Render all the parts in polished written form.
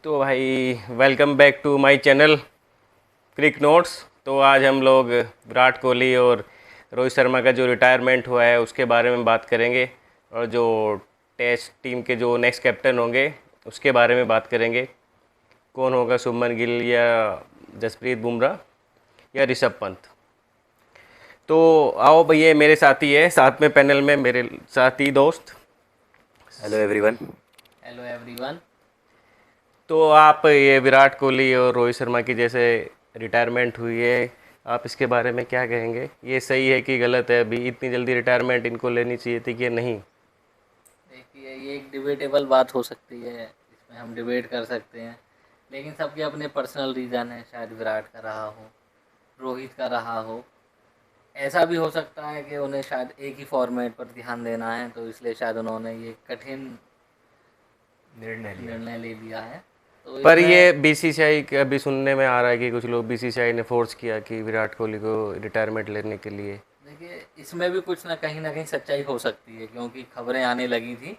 तो भाई welcome back to my channel Cric Notes. तो आज हम लोग विराट कोहली और रोहित शर्मा का जो रिटायरमेंट हुआ है उसके बारे में बात करेंगे, और जो टेस्ट टीम के जो नेक्स्ट कैप्टन होंगे उसके बारे में बात करेंगे। कौन होगा, शुभमन गिल या जसप्रीत बुमराह या ऋषभ पंत। तो आओ भैया, मेरे साथी है साथ में पैनल में मेरे साथी दोस्त। Hello everyone. Hello everyone. तो आप ये विराट कोहली और रोहित शर्मा की जैसे रिटायरमेंट हुई है, आप इसके बारे में क्या कहेंगे? ये सही है कि गलत है? अभी इतनी जल्दी रिटायरमेंट इनको लेनी चाहिए थी कि नहीं? देखिए, ये एक डिबेटेबल बात हो सकती है, इसमें हम डिबेट कर सकते हैं, लेकिन सबके अपने पर्सनल रीज़न है। शायद विराट का रहा हो, रोहित का रहा हो। ऐसा भी हो सकता है कि उन्हें शायद एक ही फॉर्मेट पर ध्यान देना है, तो इसलिए शायद उन्होंने ये कठिन निर्णय ले लिया है। तो पर इसमें ये बीसीसीआई के अभी सुनने में आ रहा है कि कुछ लोग बीसीसीआई ने फोर्स किया कि विराट कोहली को रिटायरमेंट लेने के लिए। देखिए, इसमें भी कुछ ना कहीं सच्चाई हो सकती है, क्योंकि खबरें आने लगी थी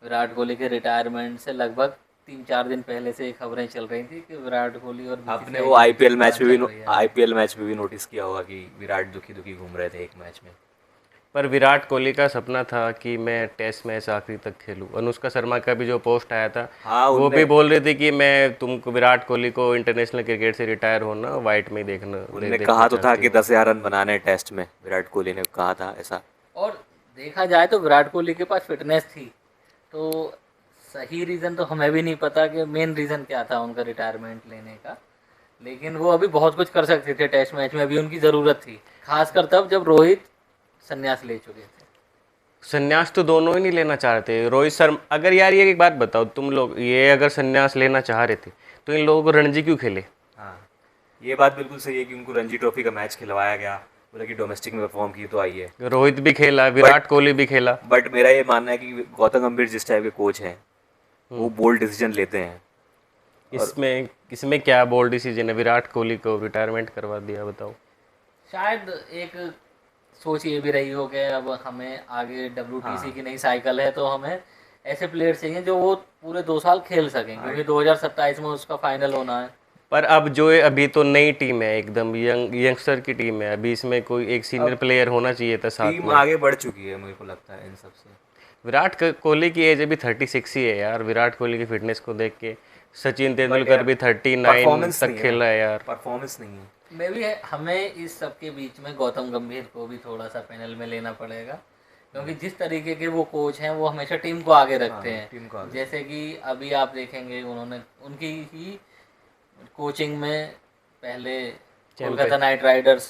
विराट कोहली के रिटायरमेंट से लगभग 3-4 दिन पहले से ये खबरें चल रही थी कि विराट कोहली और आपने बीसीसीआई वो के बीच आईपीएल में मैच बात में भी चल रही है। आईपीएल मैच में भी नोटिस किया होगा कि विराट दुखी दुखी घूम रहे थे एक मैच में। पर विराट कोहली का सपना था कि मैं टेस्ट मैच आखिरी तक खेलूं। अनुष्का शर्मा का भी जो पोस्ट आया था, हाँ, वो उनने भी बोल रही थी कि मैं तुमको विराट कोहली को इंटरनेशनल क्रिकेट से रिटायर होना वाइट में ही उनने देखना कहा तो था चाहती कि हूँ। 10,000 रन बनाने हैं टेस्ट में। विराट कोहली ने कहा था ऐसा। और देखा जाए तो विराट कोहली के पास फिटनेस थी, तो सही रीज़न तो हमें भी नहीं पता कि मेन रीज़न क्या था उनका रिटायरमेंट लेने का। लेकिन वो अभी बहुत कुछ कर सकते थे, टेस्ट मैच में अभी उनकी ज़रूरत थी, खासकर तब जब रोहित संन्यास ले चुके थे। संन्यास तो दोनों ही नहीं लेना चाह रहे थे। रोहित शर्मा, अगर यार ये एक बात बताओ, तुम लोग ये अगर संन्यास लेना चाह रहे थे तो इन लोगों को रणजी क्यों खेले? हाँ, ये बात बिल्कुल सही है कि उनको रणजी ट्रॉफी का मैच खिलवाया गया। बोला कि डोमेस्टिक में परफॉर्म की तो आई है। रोहित भी खेला, बट विराट कोहली भी खेला। बट मेरा ये मानना है कि गौतम गंभीर जिस टाइप के कोच हैं, वो बोल्ड डिसीजन लेते हैं। और इसमें इसमें क्या बोल्ड डिसीजन है? विराट कोहली को रिटायरमेंट करवा दिया, बताओ। शायद एक सोच ये भी रही हो कि अब हमें आगे WTC हाँ की नई साइकिल है, तो हमें ऐसे प्लेयर चाहिए जो वो पूरे 2 साल खेल सकें, क्योंकि 2027 में उसका फाइनल होना है। पर अब जो है, अभी तो नई टीम है, एकदम यंगस्टर की टीम है। अभी इसमें कोई एक सीनियर अब प्लेयर होना चाहिए था साथ टीम में। आगे बढ़ चुकी है, मुझे को लगता है इन सब से। कोहली की एज अभी 36 ही है यार। विराट कोहली की फिटनेस को देख के सचिन बट तेंदुलकर यार, भी 39 परफॉर्मेंस तक नहीं है खेल ना। रहा है यार। परफॉर्मेंस नहीं है। मे भी हमें इस सब के बीच में गौतम गंभीर को भी थोड़ा सा पैनल में लेना पड़ेगा, क्योंकि जिस तरीके के वो कोच हैं वो हमेशा टीम को आगे रखते हाँ, हैं। टीम को आगे। जैसे कि अभी आप देखेंगे, उन्होंने उनकी ही कोचिंग में पहले कोलकाता नाइट राइडर्स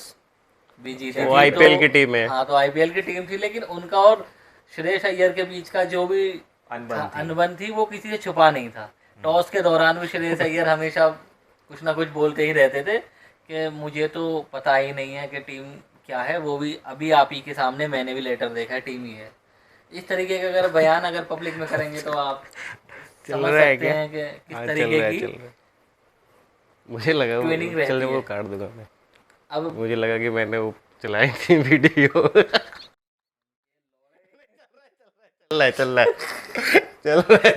भी जीती वो थी। तो आईपीएल की टीम है। हाँ, तो आईपीएल की टीम थी, लेकिन उनका और श्रेयस अय्यर के बीच का जो भी अनबन थी। अनबन थी वो किसी से छुपा नहीं था। टॉस के दौरान भी श्रेयस अय्यर हमेशा कुछ ना कुछ बोलते ही रहते थे कि मुझे तो पता ही नहीं है कि टीम क्या है, वो भी अभी आप ही के सामने मैंने भी लेटर देखा है, टीम ही है। इस तरीके का अगर बयान अगर पब्लिक में करेंगे तो आप चल समझ रहा है सकते क्या? हैं कि किस हाँ, तरीके की चल रहा है। मुझे लगा ट्विनिंग चल, रहती वो है। काट दूंगा मैं। अब मुझे लगा कि मैंने वो चलाई थी वीडियो। चल रहा है चल रहा है चल रहा है।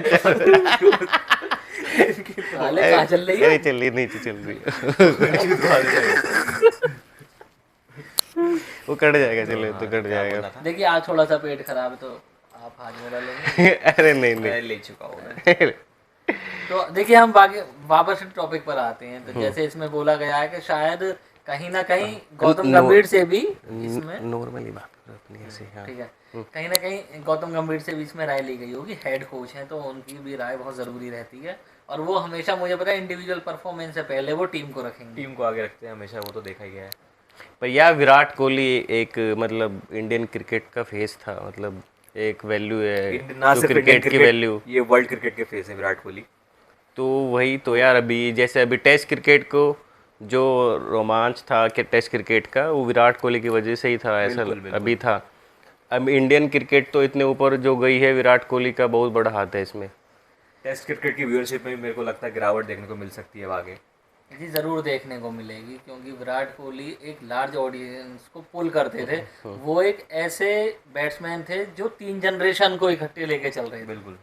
साले कहाँ चल रही है? अरे चल रही, नीचे चल रही है। वो कट जाएगा, चलो तो कट क्या जाएगा। बोला था? देखिए, आज थोड़ा सा पेट खराब है, तो आप हाजमा लेंगे। अरे नहीं मैं नहीं। ले चुका हूँ मैं। तो देखिए, हम बाकी वापस टॉपिक पर आते हैं। तो जैसे इसमें बोला गया है कि शायद कहीं ना कहीं गौतम गंभीर से भी इसमें, नॉर्मली बात करो अपनी ऐसे। हाँ। ठीक है, कहीं ना कहीं गौतम गंभीर से भी इसमें राय ली गई होगी। हेड कोच हैं तो उनकी भी राय बहुत ज़रूरी रहती है, और वो हमेशा, मुझे पता है, इंडिविजुअल परफॉर्मेंस से पहले वो टीम को रखेंगे। टीम को आगे रखते हैं हमेशा, वो तो देखा ही गया है। पर यार विराट कोहली एक मतलब इंडियन क्रिकेट का फेस था, मतलब एक वैल्यू है ना जो सिर्फ इंडियन क्रिकेट की क्रिकेट, वैल्यू। ये वर्ल्ड क्रिकेट के फेस है विराट कोहली। तो वही तो यार, अभी जैसे अभी टेस्ट क्रिकेट को जो रोमांच था कि टेस्ट क्रिकेट का, वो विराट कोहली की वजह से ही था, ऐसा बिल्कुल अभी बिल्कुल। था। अब इंडियन क्रिकेट तो इतने ऊपर जो गई है, विराट कोहली का बहुत बड़ा हाथ है इसमें। टेस्ट क्रिकेट की व्यूअरशिप में भी मेरे को लगता है गिरावट देखने को मिल सकती है अब आगे। जी, ज़रूर देखने को मिलेगी, क्योंकि विराट कोहली एक लार्ज ऑडियंस को पुल करते थे। वो एक ऐसे बैट्समैन थे जो 3 जनरेशन को इकट्ठे लेके चल रहे थे। बिल्कुल।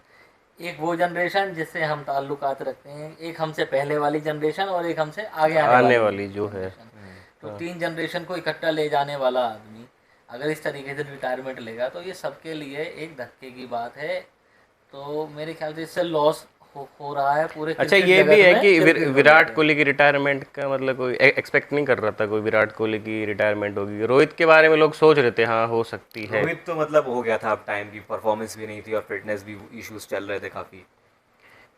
एक वो जनरेशन जिससे हम ताल्लुकात रखते हैं, एक हमसे पहले वाली जनरेशन और एक हमसे आगे आने वाली जो है। जनरेशन। तो 3 जनरेशन को इकट्ठा ले जाने वाला आदमी अगर इस तरीके से रिटायरमेंट लेगा तो ये सबके लिए एक धक्के की बात है। तो मेरे ख्याल से इससे लॉस हो रहा है पूरे अच्छा, क्रिकेट ये भी जगत है में कि सिर्फ इस विराट वजह से। कोहली की रिटायरमेंट का मतलब कोई एक्सपेक्ट नहीं कर रहा था कोई विराट कोहली की रिटायरमेंट होगी। रोहित के बारे में लोग सोच रहे थे हाँ हो सकती है, रोहित तो मतलब हो गया था, अब टाइम की परफॉर्मेंस भी नहीं थी और फिटनेस भी इश्यूज चल रहे थे काफ़ी।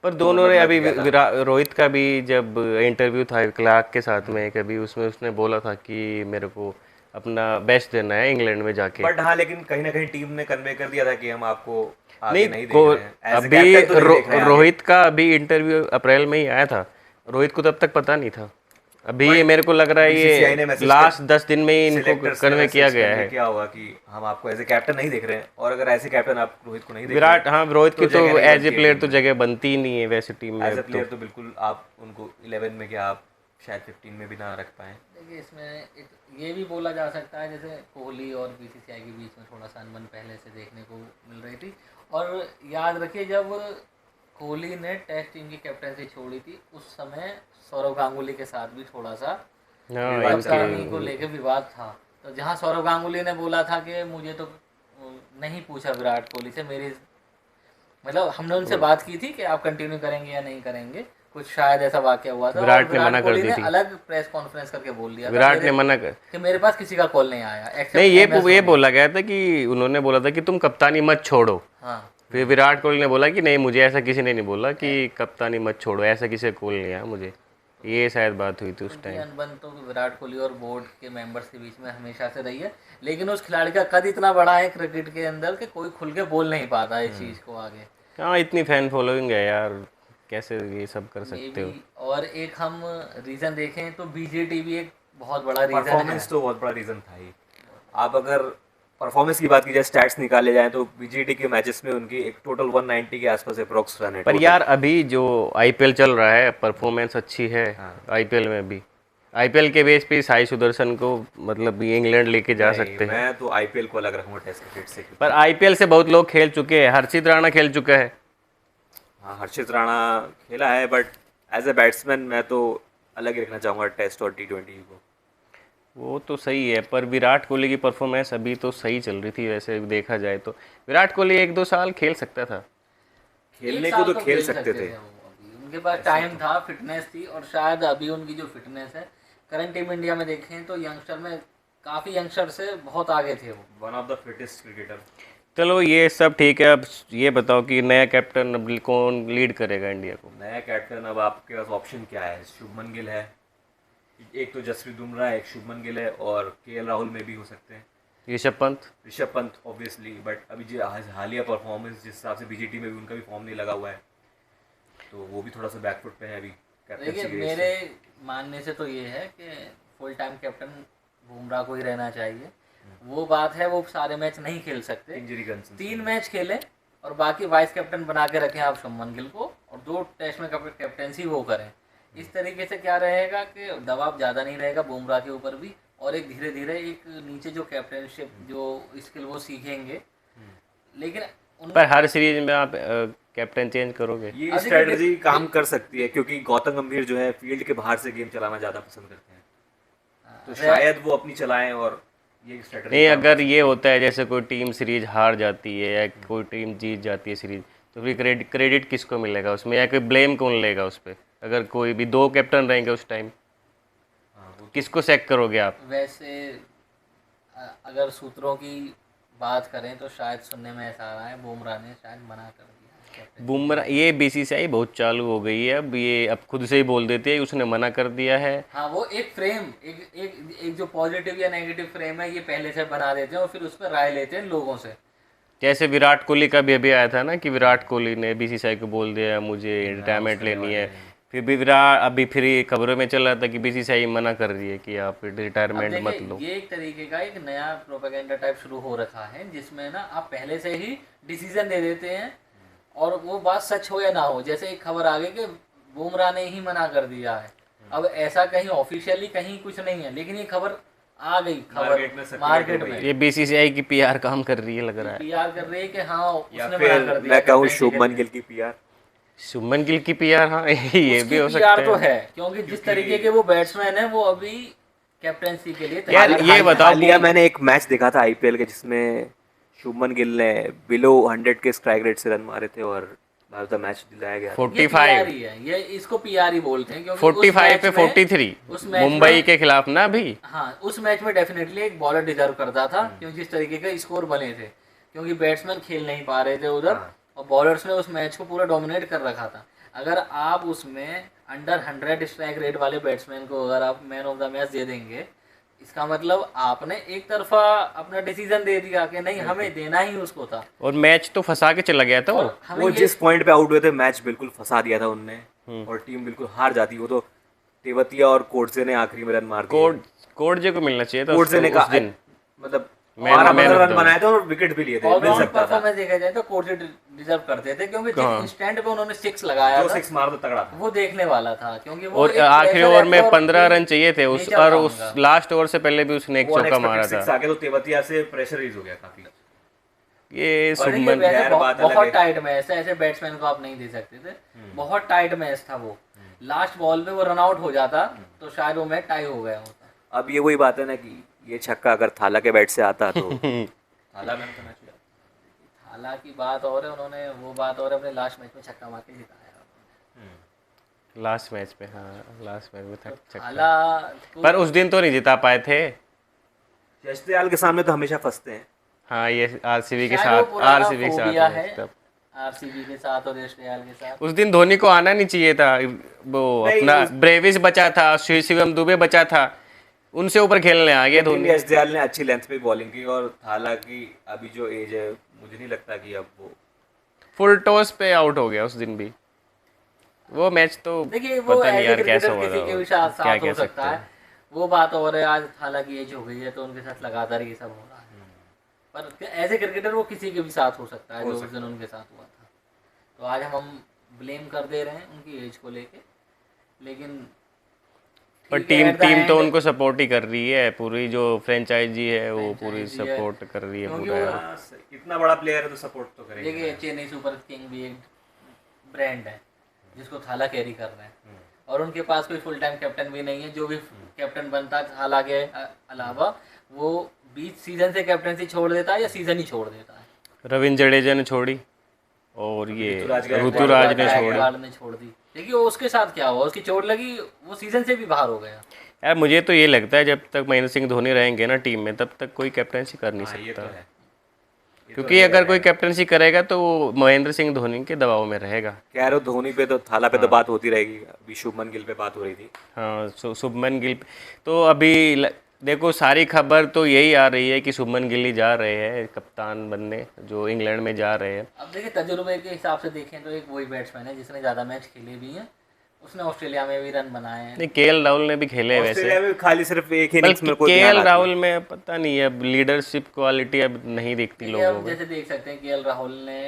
पर तो दोनों मतलब ने लग अभी गया था। रोहित का भी जब इंटरव्यू था क्लार्क के साथ में कभी, उसमें उसने बोला था कि मेरे को अपना बेस्ट देना है इंग्लैंड में जाके। बट हाँ, लेकिन कहीं ना कहीं टीम ने कन्वे कर दिया था कि हम आपको नहीं आगे नहीं देख रहे हैं, एज ए अभी कैप्टन तो नहीं देख रहे हैं आगे। रोहित का अभी इंटरव्यू अप्रैल में ही आया था, रोहित को तब तक पता नहीं था। अभी ये बट मेरे को लग रहा है बीसीसीआई ये ने मैसेज लास्ट 10 दिन में ही इनको सिलेक्टर्स ने कन्वे किया मैसेज गया कन्वे है। किया होगा कि हम आपको एज ए कैप्टन नहीं देख रहे हैं, और अगर एज ए कैप्टन आप रोहित को नहीं देख रहे विराट, हाँ रोहित की तो जगह नहीं एज ए बनती है प्लेयर टीम तो में। जगह बनती ही नहीं है वैसे टीम में एज ए अब तो। प्लेयर तो बिल्कुल आप उनको 11 में क्या, आप शायद 15 में भी ना रख पाए। देखिए इसमें एक ये भी बोला जा सकता है जैसे कोहली और बीसीसीआई के बीच में थोड़ा सा अनबन पहले से देखने को मिल रही थी। और याद रखिए जब कोहली ने टेस्ट टीम की कैप्टनसी छोड़ी थी उस समय सौरव गांगुली के साथ भी थोड़ा सा हाँ विवाद चल रहा कप्तानी को लेकर विवाद था। तो जहां सौरव गांगुली ने बोला था कि मुझे तो नहीं पूछा विराट कोहली से, मेरी मतलब हमने उनसे बात की थी कि आप कंटिन्यू करेंगे या नहीं करेंगे, कुछ शायद ऐसा वाक्य हुआ था। विराट और ने मना कर कोहली दी ने थी। अलग प्रेस कॉन्फ्रेंस करके बोल दिया था विराट ने मना कर कि मेरे पास किसी का कॉल नहीं आया except नहीं, MS ये धोनी। बोला गया था कि उन्होंने बोला था कि तुम कप्तानी मत छोड़ो। हाँ फिर विराट कोहली ने बोला कि नहीं, मुझे ऐसा किसी ने नहीं बोला कि कप्तानी मत छोड़ो, ऐसा किसी का कॉल नहीं आया मुझे। ये शायद बात हुई थी उस ये टाइम। अनबन तो विराट कोहली और बोर्ड के मेंबर्स के बीच में हमेशा से रही है। लेकिन उस खिलाड़ी का कद इतना बड़ा है क्रिकेट के अंदर कि कोई खुल के बोल नहीं पाता इस चीज़ को आगे। हाँ, इतनी फैन फॉलोइंग है यार, कैसे ये सब कर मे सकते हो। बी और एक हम रीज़न देखें तो बीजेटी भी एक बहुत बड़ा रीज़न है। परफॉर्मेंस तो बहुत बड़ा रीज़न था ही। आप अगर परफॉर्मेंस की बात की जाए, स्टैट्स निकाले जाएं तो बीजीटी के मैचेस में उनकी एक टोटल 190 के आसपास अप्रोक्स रन है पर total। यार अभी जो आईपीएल चल रहा है परफॉर्मेंस अच्छी है। हाँ। आईपीएल में भी, आईपीएल के बेस पे साई सुदर्शन को मतलब ये इंग्लैंड लेके जा नहीं, सकते हैं। मैं तो आईपीएल को अलग रखूंगा टेस्ट क्रिकेट से। पर आईपीएल से बहुत लोग खेल चुके हैं, हर्षित राणा खेल चुका है। हाँ, हर्षित राणा खेला है, बट एज ए बैट्समैन मैं तो अलग ही रखना चाहूँगा टेस्ट और T20 को। वो तो सही है, पर विराट कोहली की परफॉर्मेंस अभी तो सही चल रही थी वैसे देखा जाए तो। विराट कोहली 1-2 साल खेल सकता था। खेलने एक को साल तो खेल सकते थे। वो अभी उनके पास टाइम था, फिटनेस थी। और शायद अभी उनकी जो फिटनेस है करंट टीम इंडिया में देखें तो यंगस्टर में काफ़ी यंगस्टर से बहुत आगे थे वो। One of the fittest cricketer. चलो ये सब ठीक है, अब ये बताओ कि नया कैप्टन अब कौन लीड करेगा इंडिया को। नया कैप्टन, अब आपके पास ऑप्शन क्या है? शुभमन गिल है, एक तो जसप्रीत बुमराह है, एक शुभमन गिल है, और केएल राहुल में भी हो सकते हैं, ऋषभ पंत। ऋषभ पंत ऑब्वियसली। बट अभी जो हालिया परफॉर्मेंस जिस हिसाब से बीजीटी में भी उनका भी फॉर्म नहीं लगा हुआ है, तो वो भी थोड़ा सा बैकफुट पे है अभी कैप्टनसी देखिए की रेस मेरे से। मानने से तो ये है कि फुल टाइम कैप्टन बुमराह को ही रहना चाहिए। वो बात है वो सारे मैच नहीं खेल सकते, इंजरी कंसर्न 3 मैच खेलें और बाकी वाइस कैप्टन बना के रखें आप शुभमन गिल को, और 2 टेस्ट में कैप्टनसी वो करें। इस तरीके से क्या रहेगा कि दबाव ज़्यादा नहीं रहेगा बुमराह के ऊपर भी, और एक धीरे धीरे एक नीचे जो कैप्टनशिप जो स्किल वो सीखेंगे। लेकिन पर हर सीरीज में आप कैप्टन चेंज करोगे। ये अधिक स्ट्रेटजी काम कर सकती है, क्योंकि गौतम गंभीर जो है फील्ड के बाहर से गेम चलाना ज़्यादा पसंद करते हैं, तो शायद वो अपनी चलाएं और ये स्ट्रेटजी। नहीं, अगर ये होता है जैसे कोई टीम सीरीज हार जाती है या कोई टीम जीत जाती है सीरीज, तो फिर क्रेडिट किसको मिलेगा उसमें, या कोई ब्लेम कौन लेगा उस पर? अगर कोई भी 2 कैप्टन रहेंगे उस टाइम, किसको सेक करोगे आप? वैसे अगर सूत्रों की बात करें तो शायद सुनने में ऐसा आ रहा है बुमराह ने शायद मना कर दिया कैप्टन। बुमराह, ये बीसीसीआई बहुत चालू हो गई है अब, ये अब खुद से ही बोल देती है उसने मना कर दिया है। हाँ वो एक फ्रेम एक जो पॉजिटिव या नेगेटिव फ्रेम है ये पहले से बना देते हैं और फिर उस पर राय लेते हैं लोगों से। जैसे विराट कोहली का भी अभी आया था ना कि विराट कोहली ने बीसीसीआई को बोल दिया मुझे रिटायरमेंट लेनी है, फिर भी विराट अभी फिर खबरों में चल रहा था कि बीसीसीआई मना कर रही है कि आप अब रिटायरमेंट मत देखिए लो। ये एक तरीके का एक नया प्रोपेगेंडा टाइप शुरू हो रखा है जिसमें ना आप पहले से ही डिसीजन दे देते हैं और वो बात सच हो या ना हो। जैसे एक खबर आ गई कि बुमराह ने ही मना कर दिया है, अब ऐसा कहीं ऑफिशियली कहीं कुछ नहीं है, लेकिन ये खबर आ गई खबर मार्केट में circulate मार्केट हो में, गई। ये बीसीसीआई की पीआर काम कर रही है लग रहा है। पीआर कर रही है कि हाँ या उसने फिर मना कर दिया मैं कहूँ कैप्टनसी के शुभमन लिए। गिल की पीआर। शुभमन गिल की पीआर, हाँ ये भी उसकी हो पीआर सकता तो है। है क्योंकि जिस तरीके के वो बैट्समैन है वो अभी कैप्टनसी के लिए यार तैयार ये बताओ हालिया मैंने एक मैच देखा था आईपीएल के जिसमें शुभमन गिल ने बिलो 100 के स्ट्राइक रेट से रन मारे थे और भारत का मैच दिलाया गया था। ये पीआर 45 ही है, ये इसको पीआर ही बोलते हैं क्योंकि 45 पे 43 उस मैच मुंबई में के खिलाफ ना अभी। हाँ उस मैच में डेफिनेटली एक बॉलर डिजर्व करता था क्योंकि जिस तरीके के स्कोर बने थे, क्योंकि बैट्समैन खेल नहीं पा रहे थे उधर हाँ। और बॉलर्स ने उस मैच को पूरा डोमिनेट कर रखा था। अगर आप उसमें अंडर 100 स्ट्राइक रेट वाले बैट्समैन को अगर आप मैन ऑफ द मैच दे देंगे, इसका मतलब आपने एक तरफा अपना डिसीजन दे दिया कि नहीं हमें देना ही उसको था। और मैच तो फंसा के चला गया था वो। और हमें वो ये जिस पॉइंट पे आउट हुए थे मैच बिल्कुल फंसा दिया था उनने और टीम बिल्कुल हार जाती। वो तो तेवतिया और कोटसे ने आखिरी में रन मार दिए। कोडजे को मिलना चाहिए था कोटसे ने उसको उस कहा दिन। मतलब Man- 12 man of run the बनाए थे और विकेट भी लिए थे, मिल ऑलराउंड सकता था। परफॉर्मेंस देखा जाए तो कोर्ट डिजर्व करते थे क्योंकि हाँ। जिस इंस्टेंट पे उन्होंने 6 लगाया जो था 6 मार तो तगड़ा था। वो देखने वाला था क्योंकि वो और एक आखिरी pressure ओवर में actor 15 रन चाहिए थे उस, nature और था उस उनका। लास्ट ओवर से पहले भी उसने एक वो चौका मारा अनएक्सपेक्टेड 6 था। आ गया तो तेवतिया से प्रेशर रिलीज हो गया काफी। ये और ये शुभमन वैसे खैर, बात अलग बहुत है। टाइट मैच था, ऐसे बैट्समैन को आप नहीं दे सकते थे। बहुत टाइट मैच था वो, लास्ट बॉल पे वो रन आउट हो जाता तो शायद वो मैच टाई हो गया होता। अब ये वही बात है ना कि ये छक्का अगर थाला के बैट से आता तो थाला मैन करना चाहिए। हालांकि बात और है, उन्होंने वो बात और है, अपने लास्ट मैच में छक्का मार के जिताया। लास्ट मैच में, हाँ लास्ट मैच में था छक्का। हाला पर उस दिन तो नहीं जिता पाए थे। जसदयाल के सामने तो हमेशा फंसते हैं। हाँ ये आरसीबी के शायद वो साथ, पुराना आरसीबी के फोबिया साथ है तब। आरसीबी के साथ और एसडीएल के साथ। उस दिन धोनी को आना नहीं चाहिए था। वो नहीं, अपना उस- ब्रेविस बचा था, शिवम दुबे बचा था, उनसे ऊपर खेलने आ गए लेकिन धोनी। जसदयाल ने अच्छी लेंथ पे बॉलिंग की और थाला की अभी जो एज है मुझे नहीं लगता कि अब वो फुल टॉस पे आउट हो गया उस दिन भी। वो मैच तो देखिए वो पता नहीं एज यार ए कैसा क्रिकेटर हुआ किसी था के वो। भी साथ क्या साथ कह हो सकते सकता है, हैं। वो बात और है। आज हालांकि एज हो गई है तो उनके साथ लगातार ये सब हो रहा है, पर एज ए क्रिकेटर वो किसी के भी साथ हो सकता है हो जो उस सकता दिन उनके साथ हुआ था। तो आज हम ब्लेम कर दे रहे हैं उनकी एज को लेके, लेकिन पर ठीक है, टीम at the टीम तो end- उनको सपोर्ट ही कर रही है, पूरी जो फ्रेंचाइजी है वो पूरी Franchise है। सपोर्ट कर रही है क्योंकि पूरा। वो- हाँ, इतना बड़ा प्लेयर है तो सपोर्ट तो करेंगे। देखिए चेन्नई सुपर किंग भी एक ब्रांड है जिसको थाला कैरी कर रहे हैं और उनके पास कोई फुल टाइम कैप्टन भी नहीं है। जो भी कैप्टन बनता है थाला के अलावा वो बीच सीजन से कैप्टनसी छोड़ देता है या सीजन ही छोड़ देता है। रविंद्र जडेजा ने छोड़ी और ये ऋतुराज ऋतुराज ने छोड़ी। गायकवाड़ ने छोड़ दी। देखिए उसके साथ क्या हुआ, उसकी चोट लगी, वो सीजन से भी बाहर हो गया। यार मुझे तो ये लगता है जब तक महेंद्र सिंह धोनी रहेंगे ना टीम में तब तक कोई कैप्टनसी कर नहीं हाँ, ये तो सकता। है। ये तो क्योंकि अगर कोई कैप्टनसी करेगा तो वो महेंद्र सिंह धोनी के दबाव में रहेगा। कह रहे हो धोनी पे तो थाला पे तो बात होती रहेगी। अभी शुभमन गिल पे बात हो रही थी। हाँ शुभमन गिल तो अभी देखो सारी खबर तो यही आ रही है कि शुभमन गिल ही जा रहे हैं कप्तान बनने, जो इंग्लैंड में जा रहे हैं। अब देखिए तजुर्बे के हिसाब से देखें तो एक वही बैट्समैन है जिसने ज़्यादा मैच खेले भी हैं, उसने ऑस्ट्रेलिया में भी रन बनाए हैं। नहीं केएल राहुल ने भी खेले वैसे, ऑस्ट्रेलिया में खाली सिर्फ एक ही इनिंग्स में बल्कि कोई केएल ध्यान आती है। राहुल में पता नहीं है, अब लीडरशिप क्वालिटी अब नहीं दिखती देखिए, लोगों अब में। जैसे देख सकते हैं केएल राहुल ने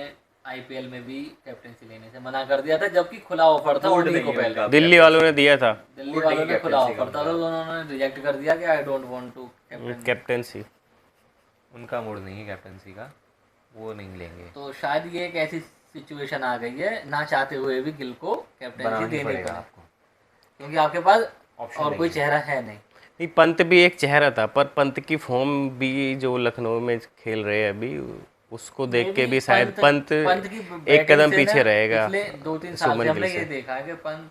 आईपीएल में भी कैप्टनसी लेने से मना कर दिया था जबकि खुला ऑफर था Board उन्हीं नहीं को है पहले। उनका। दिल्ली वालों ने दिया था दिल्ली Board वालों नहीं ने खुला captaincy का ऑफर था तो उन्होंने रिजेक्ट कर दिया कि I don't want to captain. Captaincy. उनका मूड नहीं है कैप्टनसी का, वो नहीं लेंगे। तो शायद ये एक ऐसी सिचुएशन आ गई है ना चाहते हुए भी गिल को कैप्टनसी बनानी देनी पड़ेगा पड़े, आपको। क्योंकि आपके पास Option और नहीं कोई है। चेहरा है नहीं। नहीं पंत भी एक चेहरा था, पर पंत की फॉर्म भी जो लखनऊ में खेल रहे हैं अभी उसको देख के भी शायद पंत की एक बैटिंग कदम से पीछे ना रहेगा पिछले 2-3 साल शुभमन से हमने गिल ये से। देखा है कि पंत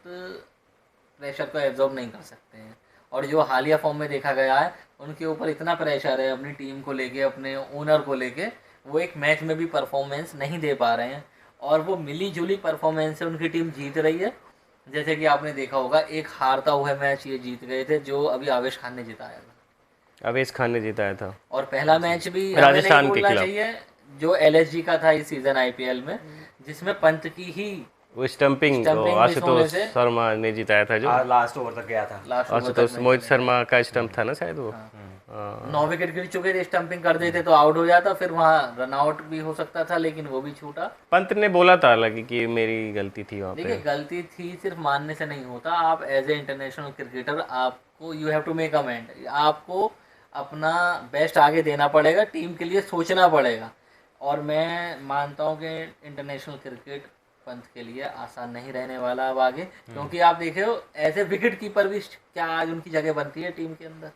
प्रेशर को एब्जॉर्ब नहीं कर सकते हैं और जो हालिया फॉर्म में देखा गया है उनके ऊपर इतना प्रेशर है अपनी टीम को लेके, अपने ओनर को लेके, वो एक मैच में भी परफॉर्मेंस नहीं दे पा रहे हैं और वो मिली जुली परफॉर्मेंस से उनकी टीम जीत रही है। जैसे कि आपने देखा होगा एक हारता हुआ मैच ये जीत गए थे जो अभी आवेश खान ने जिताया था अवेश खान ने जिताया था और पहला मैच भी हमें राजस्थान नहीं के भूलना खिलाफ। चाहिए जो एलएसजी का था इस सीजन आईपीएल में, जिसमें पंत की ही वो स्टम्पिंग Stumping miss होने आशुतोष से- शर्मा ने जिताया था जो लास्ट ओवर तक गया था। लास्ट ओवर आशुतोष तक मोहित शर्मा का स्टंप था ना शायद वो। हाँ। 9 विकेट गिर चुके थे, स्टंपिंग कर देते तो आउट हो जाता, फिर वहाँ रन आउट भी हो सकता था लेकिन वो भी छूटा। पंत ने बोला था हालांकि कि मेरी गलती थी वहाँ देखिए पे। गलती थी सिर्फ मानने से नहीं होता, आप एज ए इंटरनेशनल क्रिकेटर आपको you have to make amend, आपको अपना बेस्ट आगे देना पड़ेगा, टीम के लिए सोचना पड़ेगा। और मैं मानता हूँ कि इंटरनेशनल क्रिकेट पंत के लिए आसान नहीं रहने वाला अब आगे, क्योंकि आप देखे हो ऐसे विकेट कीपर भी क्या आज उनकी जगह बनती है टीम के अंदर।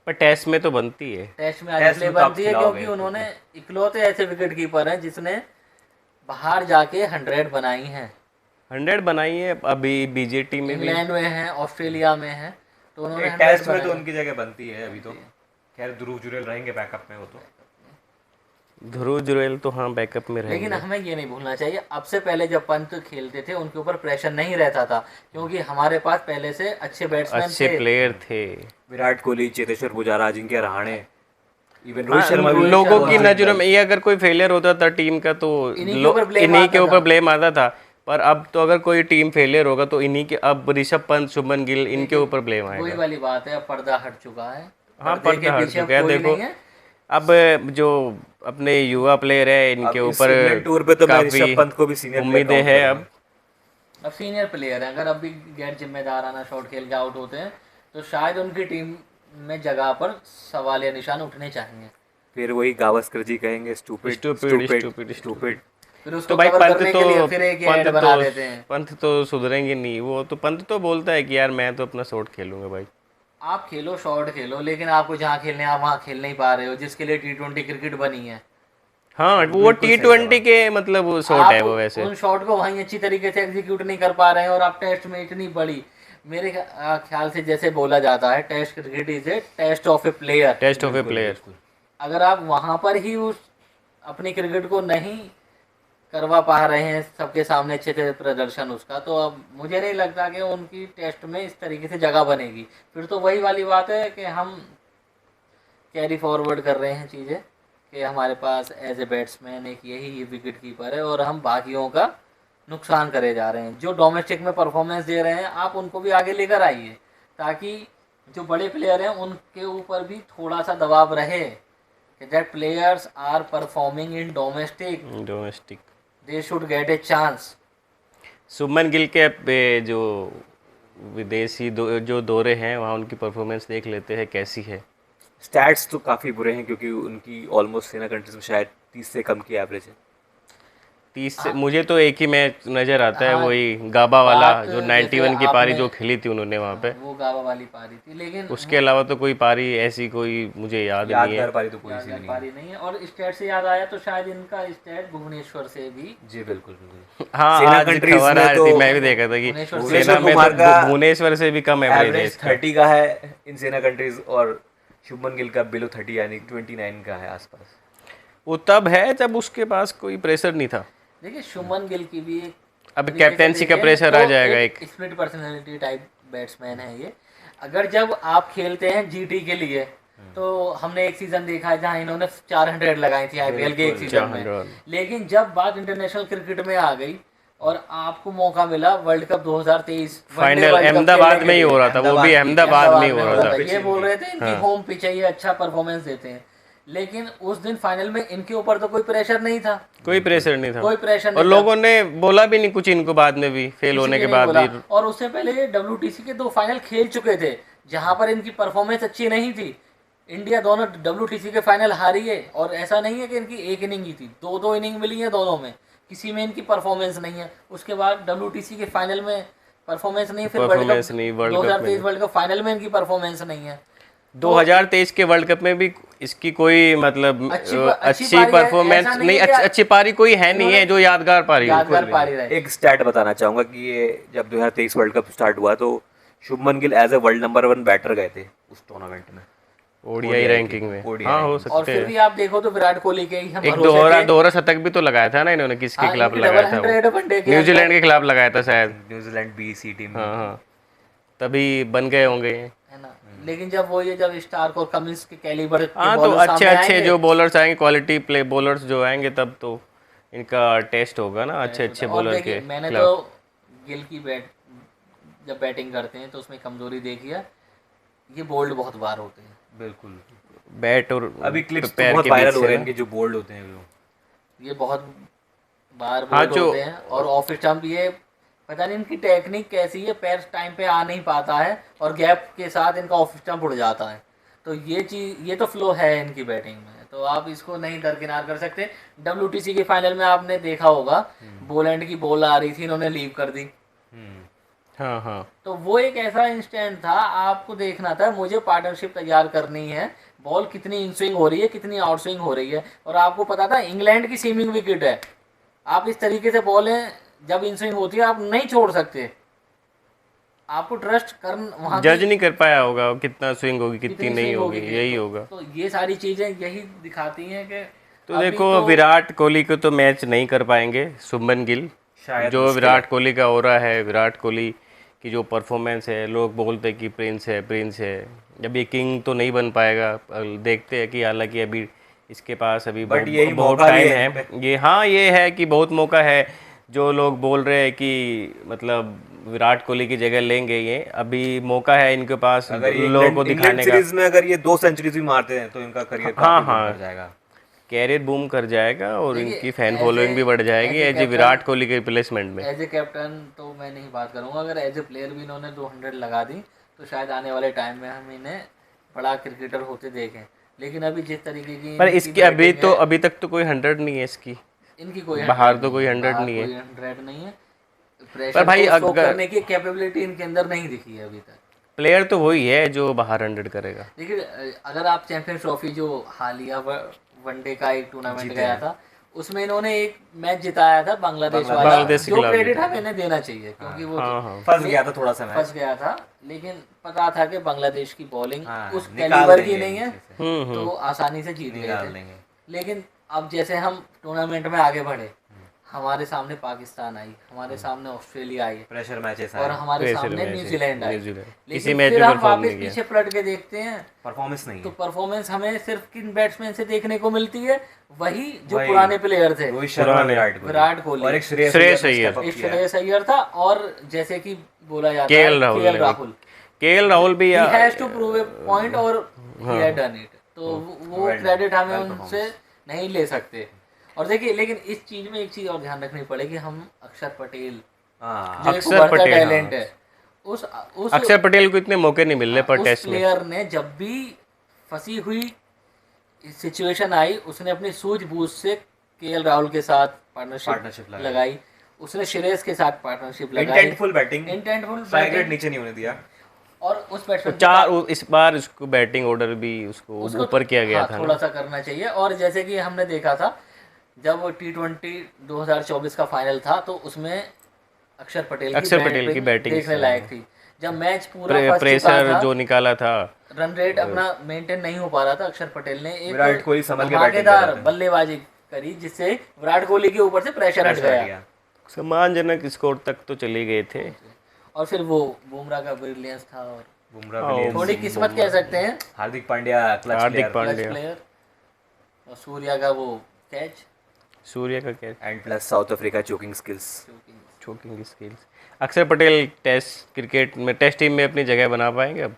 पर टेस्ट में तो बनती है। टेस्ट में आज टेस्ट इसलिए में तो आप बनती है खिलाओगे, क्योंकि उन्होंने इकलौते ऐसे विकेट कीपर हैं जिसने बाहर जाके 100 बनाई हैं। 100 बनाई है, अभी बीजेटी में भी। इंग्लैंड में है, ऑस्ट्रेलिया में है, तो उन्होंने 100 टेस्ट में तो बनाई। उनकी जगह बनती है अभी तो। खैर ध्रुव जुरैल रहेंगे बैकअप में वो तो। ध्रुव जुरैल तो हाँ बैकअप में लेकिन रहेंगे। हमें ये नहीं भूलना चाहिए, अब से पहले जब पंत खेलते थे उनके ऊपर प्रेशर नहीं रहता था, क्योंकि हमारे पास पहले से अच्छे बैट्समैन अच्छे थे। प्लेयर थे। विराट कोहली, चेतेश्वर पुजारा, अजिंक्य रहाणे, इवन हाँ, रोहित शर्मा भी लोगों की शर्मा। नज़रों में ये अगर कोई फेलियर होता था टीम का तो इन्हीं के ऊपर blame इन्हीं के आता ऊपर था। ब्लेम आता था। पर अब तो अगर कोई टीम फेलियर होगा तो इन्हीं के, अब ऋषभ पंत, शुभमन गिल, इनके ऊपर ब्लेम वही आएगा। वाली बात है, अब पर्दा हट चुका है। हाँ, पर्दे के पर्दा हट पीछे अब चुका है। कोई देखो नहीं है। अब जो अपने युवा प्लेयर है अब इनके इस ऊपर इंग्लैंड टूर पे तो मैं काफी ऋषभ पंत को भी सीनियर उम्मीदें हैं अब। अब सीनियर प्लेयर हैं, अगर अब भी गैर जिम्मेदाराना शॉट खेल के आउट होते हैं तो शायद उनकी टीम में जगह पर सवाल या निशान उठने चाहिए। फिर वही गावस्कर जी कहेंगे stupid Stupid, stupid stupid, stupid. फिर तो उसको भाई कवर पंत करने तो के लिए फिर एक ऐड बना देते हैं। पंत तो सुधरेंगे नहीं। वो तो पंत तो बोलता है कि यार मैं तो अपना शॉट खेलूंगा भाई। आप खेलो, शॉट खेलो, लेकिन आपको जहाँ खेलने आप वहाँ खेल नहीं पा रहे हो, जिसके लिए T20 क्रिकेट बनी है। हाँ, वो T20 के मतलब शॉट आप है वो वैसे। उन शॉट को वहीं अच्छी तरीके से एग्जीक्यूट नहीं कर पा रहे हैं, और आप टेस्ट में इतनी बड़ी, मेरे ख्याल से जैसे बोला जाता है test cricket is a test of a player. Test of a player. अगर आप वहाँ पर ही उस अपनी क्रिकेट को नहीं करवा पा रहे हैं सबके सामने अच्छे से प्रदर्शन उसका, तो अब मुझे नहीं लगता कि उनकी टेस्ट में इस तरीके से जगह बनेगी। फिर तो वही वाली बात है कि हम कैरी फॉरवर्ड कर रहे हैं चीज़ें, कि हमारे पास एज ए बैट्समैन एक यही विकेट कीपर है और हम बाकियों का नुकसान करे जा रहे हैं। जो डोमेस्टिक में परफॉर्मेंस दे रहे हैं आप उनको भी आगे लेकर आइए, ताकि जो बड़े प्लेयर हैं उनके ऊपर भी थोड़ा सा दबाव रहे कि that players are performing in domestic. They should get a chance. Shubman Gill के जो विदेशी जो दौरे हैं वहाँ उनकी परफॉर्मेंस देख लेते हैं कैसी है। स्टैट्स तो काफ़ी बुरे हैं क्योंकि उनकी ऑलमोस्ट सेना कंट्रीज में शायद 30 से कम की एवरेज है। 30 से मुझे तो एक ही मैच नज़र आता है, हाँ, वही गाबा वाला बात जो जैसे 91 की पारी आपने- जो खेली थी उन्होंने वहाँ पे। वो गावा वाली पारी थी, लेकिन उसके अलावा तो कोई पारी ऐसी कोई मुझे याद नहीं है। यादगार पारी तो कोई सी भी यादगार नहीं पारी नहीं है। और स्टेट से याद आया तो शायद इनका स्टेट भुवनेश्वर से भी, है। जी बिल्कुल बिल्कुल। हाँ, सेना आज कंट्रीज खबर में आ रही तो थी, मैं भी देखा था कि भुवनेश्वर सेना में कुमार तो का भुवनेश्वर से भी कम एवरेज है एवरेज इसका। 30 का है इन सेना कंट्रीज, और शुभमन गिल का बिलो 30 यानी 29 का है आसपास। वो तब है जब उसके पास कोई प्रेशर नहीं था। देखिए शुभमन गिल की भी एक अब तरीके से कैप्टेंसी का देखें प्रेशर तो आ जाएगा एक। स्प्लिट पर्सनैलिटी टाइप बैट्समैन है ये। अगर जब आप खेलते हैं जीटी के लिए, तो हमने एक सीजन देखा है जहां इन्होंने 400 लगाई थी आईपीएल के एक सीजन में। 400। लेकिन जब बात इंटरनेशनल क्रिकेट में आ गई और आपको मौका मिला वर्ल्ड कप 2023 फाइनल अहमदाबाद में ही हो रहा था, वो भी अहमदाबाद में ही हो रहा था। ये बोल रहे थे इनकी होम पिच है, ये अच्छा परफॉर्मेंस देते हैं, लेकिन उस दिन फाइनल में इनके ऊपर तो कोई प्रेशर नहीं था। कोई प्रेशर नहीं था कोई प्रेशर और नहीं लोगों ने बोला भी नहीं कुछ इनको बाद में भी, फेल किसी होने ने के नहीं बाद बोला। भी। और उससे पहले ये WTC के 2 फाइनल खेल चुके थे जहां पर इनकी परफॉर्मेंस अच्छी नहीं थी। इंडिया दोनों WTC के फाइनल हारी है, और ऐसा नहीं है कि इनकी एक इनिंग ही थी, 2-2 इनिंग मिली है दोनों में, किसी में इनकी परफॉर्मेंस नहीं है। उसके बाद WTC के फाइनल में परफॉर्मेंस नहीं, फिर परफॉर्मेंस नहीं, वर्ल्ड कप में 2023 वर्ल्ड कप फाइनल में इनकी परफॉर्मेंस नहीं है। 2023 के वर्ल्ड कप में भी इसकी कोई मतलब अच्छी अच्छी पारी है, परफॉर्मेंस ऐसा नहीं नहीं, है कि अच्छी पारी कोई है नहीं है जो यादगार पारी हो। यादगार पारी रहे। एक स्टैट बताना चाहूंगा कि ये जब 2023 वर्ल्ड कप स्टार्ट हुआ तो Shubman Gill as a world number 1 batter गए थे उस टूर्नामेंट में, ओडीआई रैंकिंग में। ODI हाँ, हो और सकते फिर हैं। भी आप देखो तो विराट कोहली के ही हम एक भरोसे थे। दोहरा शतक भी तो लगाया था ना इन्होंने, किसके हाँ, खिलाफ इनकी लगाया डबल था हंड्रेड वो? वनडे के न्यूजीलैंड के खिलाफ लगाया था शायद। New Zealand BC team. हाँ हाँ, तभी बन गए होंगे। है ना। लेकिन जब वो ये जब स्टार्क और कमिंस के कैलिबर के हाँ, तो बॉलर अच्छे सामने अच्छे आएंगे, जो बॉलर्स आएंगे, क्वालिटी प्ले बॉलर्स जो आएंगे, तब तो इनका टेस्ट होगा ना अच्छे अच्छे और बॉलर देखिए के मैंने खिलाफ। तो गिल की जब बैटिंग करते हैं तो उसमें कमजोरी देखी है, ये बोल्ड बहुत बार होते हैं। बिल्कुल। बैट और अभी क्लिप्स तो पैर बहुत के बीच वायरल से हो रहे हैं ना। इनके, जो बोल्ड होते हैं वो। ये बहुत बार हाँ, बोल्ड जो- होते हैं, और ऑफ स्टंप ये पता नहीं इनकी टेक्निक कैसी है, पैर टाइम पे आ नहीं पाता है और गैप के साथ इनका ऑफ स्टंप उड़ जाता है। तो ये तो फ्लो है इनकी बैटिंग में, तो आप इसको नहीं दरकिनार कर सकते। WTC के फाइनल में आपने देखा होगा, बोलैंड की बॉल आ रही थी, इन्होंने लीव कर दी। हाँ हाँ तो वो एक ऐसा इंस्टेंट था, आपको देखना था मुझे पार्टनरशिप तैयार करनी है, बॉल कितनी इन स्विंग हो रही है, कितनी आउट स्विंग हो रही है। और आपको पता था इंग्लैंड की सीमिंग विकेट है, आप इस तरीके से बॉलें जब इन स्विंग होती है आप नहीं छोड़ सकते, आपको ट्रस्ट कर वहाँ जज नहीं कर पाया होगा कितना स्विंग होगी कितनी कितनी नहीं स्विंग होगी, होगी। यही तो, होगा। तो ये सारी चीजें यही दिखाती हैं कि तो अभी देखो तो विराट कोहली को तो मैच नहीं कर पाएंगे शुभमन गिल, शायद जो मुश्किल विराट कोहली का हो रहा है, विराट कोहली की जो परफॉर्मेंस है, लोग बोलते हैं कि प्रिंस है, जब ये किंग तो नहीं बन पाएगा। देखते हैं कि हालांकि अभी इसके पास अभी बट यही बहुत मौका भी टाइम है है। ये हाँ ये है कि बहुत मौका है, जो लोग बोल रहे हैं कि मतलब विराट कोहली की जगह लेंगे, ये अभी मौका है इनके पास अगर ये लोगों को इंग्लैंड दिखाने का। सीरीज में अगर ये 2 सेंचुरीज भी मारते हैं तो इनका करियर हाँ काफी हाँ बढ़ जाएगा। कैरियर बूम कर जाएगा और देखिए, इनकी फैन as फॉलोइंग a- भी बढ़ जाएगी as a as a captain- Virat Kohli के रिप्लेसमेंट में। एज ए कैप्टन तो मैं नहीं बात करूंगा, अगर एज ए प्लेयर भी इन्होंने 200 लगा दी तो शायद आने वाले टाइम में हम इन्हें बड़ा क्रिकेटर होते देखें। लेकिन अभी जिस तरीके की पर इनकी इसकी अभी बैटिंग तो है, अभी तक तो कोई 100 नहीं है इसकी, इनकी कोई बाहर 100 तो कोई नहीं है, 100 बाहर नहीं है। कोई 100 नहीं है। पर प्रेशर भाई को स्टॉप अगर करने की कैपेबिलिटी इनके अंदर नहीं दिखी है अभी तक। प्लेयर तो वही है जो बाहर 100 करेगा। देखिए अगर आप चैंपियंस ट्रॉफी जो हालिया वनडे का एक टूर्नामेंट गया था, उसमें इन्होंने एक मैच जिताया था बांग्लादेश वाला, बांग्लादेश के जो खिलाफ क्रेडिट जिताया। हमें इन्हें देना चाहिए क्योंकि वो हाँ हाँ फंस गया था थोड़ा सा मैच। फंस गया था, लेकिन पता था कि बांग्लादेश की बॉलिंग हाँ, उस निकाल कैलिबर की देंगे नहीं है, इनसे से। तो आसानी से जीत गए निकाल थे। देंगे। लेकिन अब जैसे हम टूर्नामेंट में आगे बढ़े, हमारे सामने पाकिस्तान आई, हमारे सामने ऑस्ट्रेलिया आई प्रेशर मैचेस और आए, हमारे प्रेशर सामने मैच है, न्यूजीलैंड आई। न्यूजीलैंड। किसी लेकिन मैच फिर में हम परफॉर्म वापस नहीं किया। पीछे पलट के देखते हैं परफॉर्मेंस नहीं तो है। परफॉर्मेंस हमें सिर्फ किन बैट्समैन से देखने को मिलती है, वही जो वही। पुराने प्लेयर थे, रोहित शर्मा, पुराने। विराट कोहली और एक श्रेयस श्रेयस अय्यर ने अय्यर। step up एक किया है। श्रेयस अय्यर था, और जैसे कि बोला जाता केएल है राहुल केएल ने- राहुल, केएल राहुल भी he has to prove a point और he had done it, तो वो Well done, क्रेडिट हमें well उनसे नहीं ले सकते। और देखिए लेकिन इस चीज में एक चीज और ध्यान रखनी पड़ेगी, हम अक्षर पटेल हाँ, जो एक अक्षर उभरता पटेल, टैलेंट है, उस अक्षर पटेल को इतने मौके नहीं मिल रहे पर उस टेस्ट में। प्लेयर ने जब भी फंसी हुई सिचुएशन आई, उसने अपनी सूझबूझ से केएल राहुल के साथ Partnership पार्टनरशिप लगाई। लगाई, उसने श्रेयस के साथ पार्टनरशिप लगाई, इंटेंटफुल बैटिंग, इंटेंटफुल स्ट्राइक रेट बैटिंग, नीचे नहीं होने दिया। और उस बैट्समैन इस बार उसको बैटिंग ऑर्डर भी उसको ऊपर किया गया था थोड़ा ना। सा करना चाहिए। और जैसे कि हमने देखा था जब T20 2024 का फाइनल था, तो उसमें अक्षर पटेल की बैटिंग देखने लायक थी। जब मैच पूरा फंस चुका प्रेशर था, जो निकाला था, रन रेट अपना मेंटेन नहीं हो पा रहा था, अक्षर पटेल ने एक विराट कोहली संभल के बैटिंग कर धमाकेदार रहे थे। बल्लेबाजी करी, जिससे विराट कोहली के ऊपर से प्रेशर हट Pressure हट गया। गया। सम्मानजनक स्कोर तक तो चले गए थे। और फिर वो बुमराह का ब्रिलियंस था, और बुमराह हाँ, विलियम्स, थोड़ी किस्मत कह सकते हैं, हार्दिक पांड्या क्लच हार्दिक प्लेयर पांड्या। क्लच प्लेयर, और सूर्या का वो कैच, सूर्य का क्या and plus south Africa choking skills. Choking skills. अक्षर पटेल टेस्ट क्रिकेट में टेस्ट टीम में अपनी जगह बना पाएंगे अब?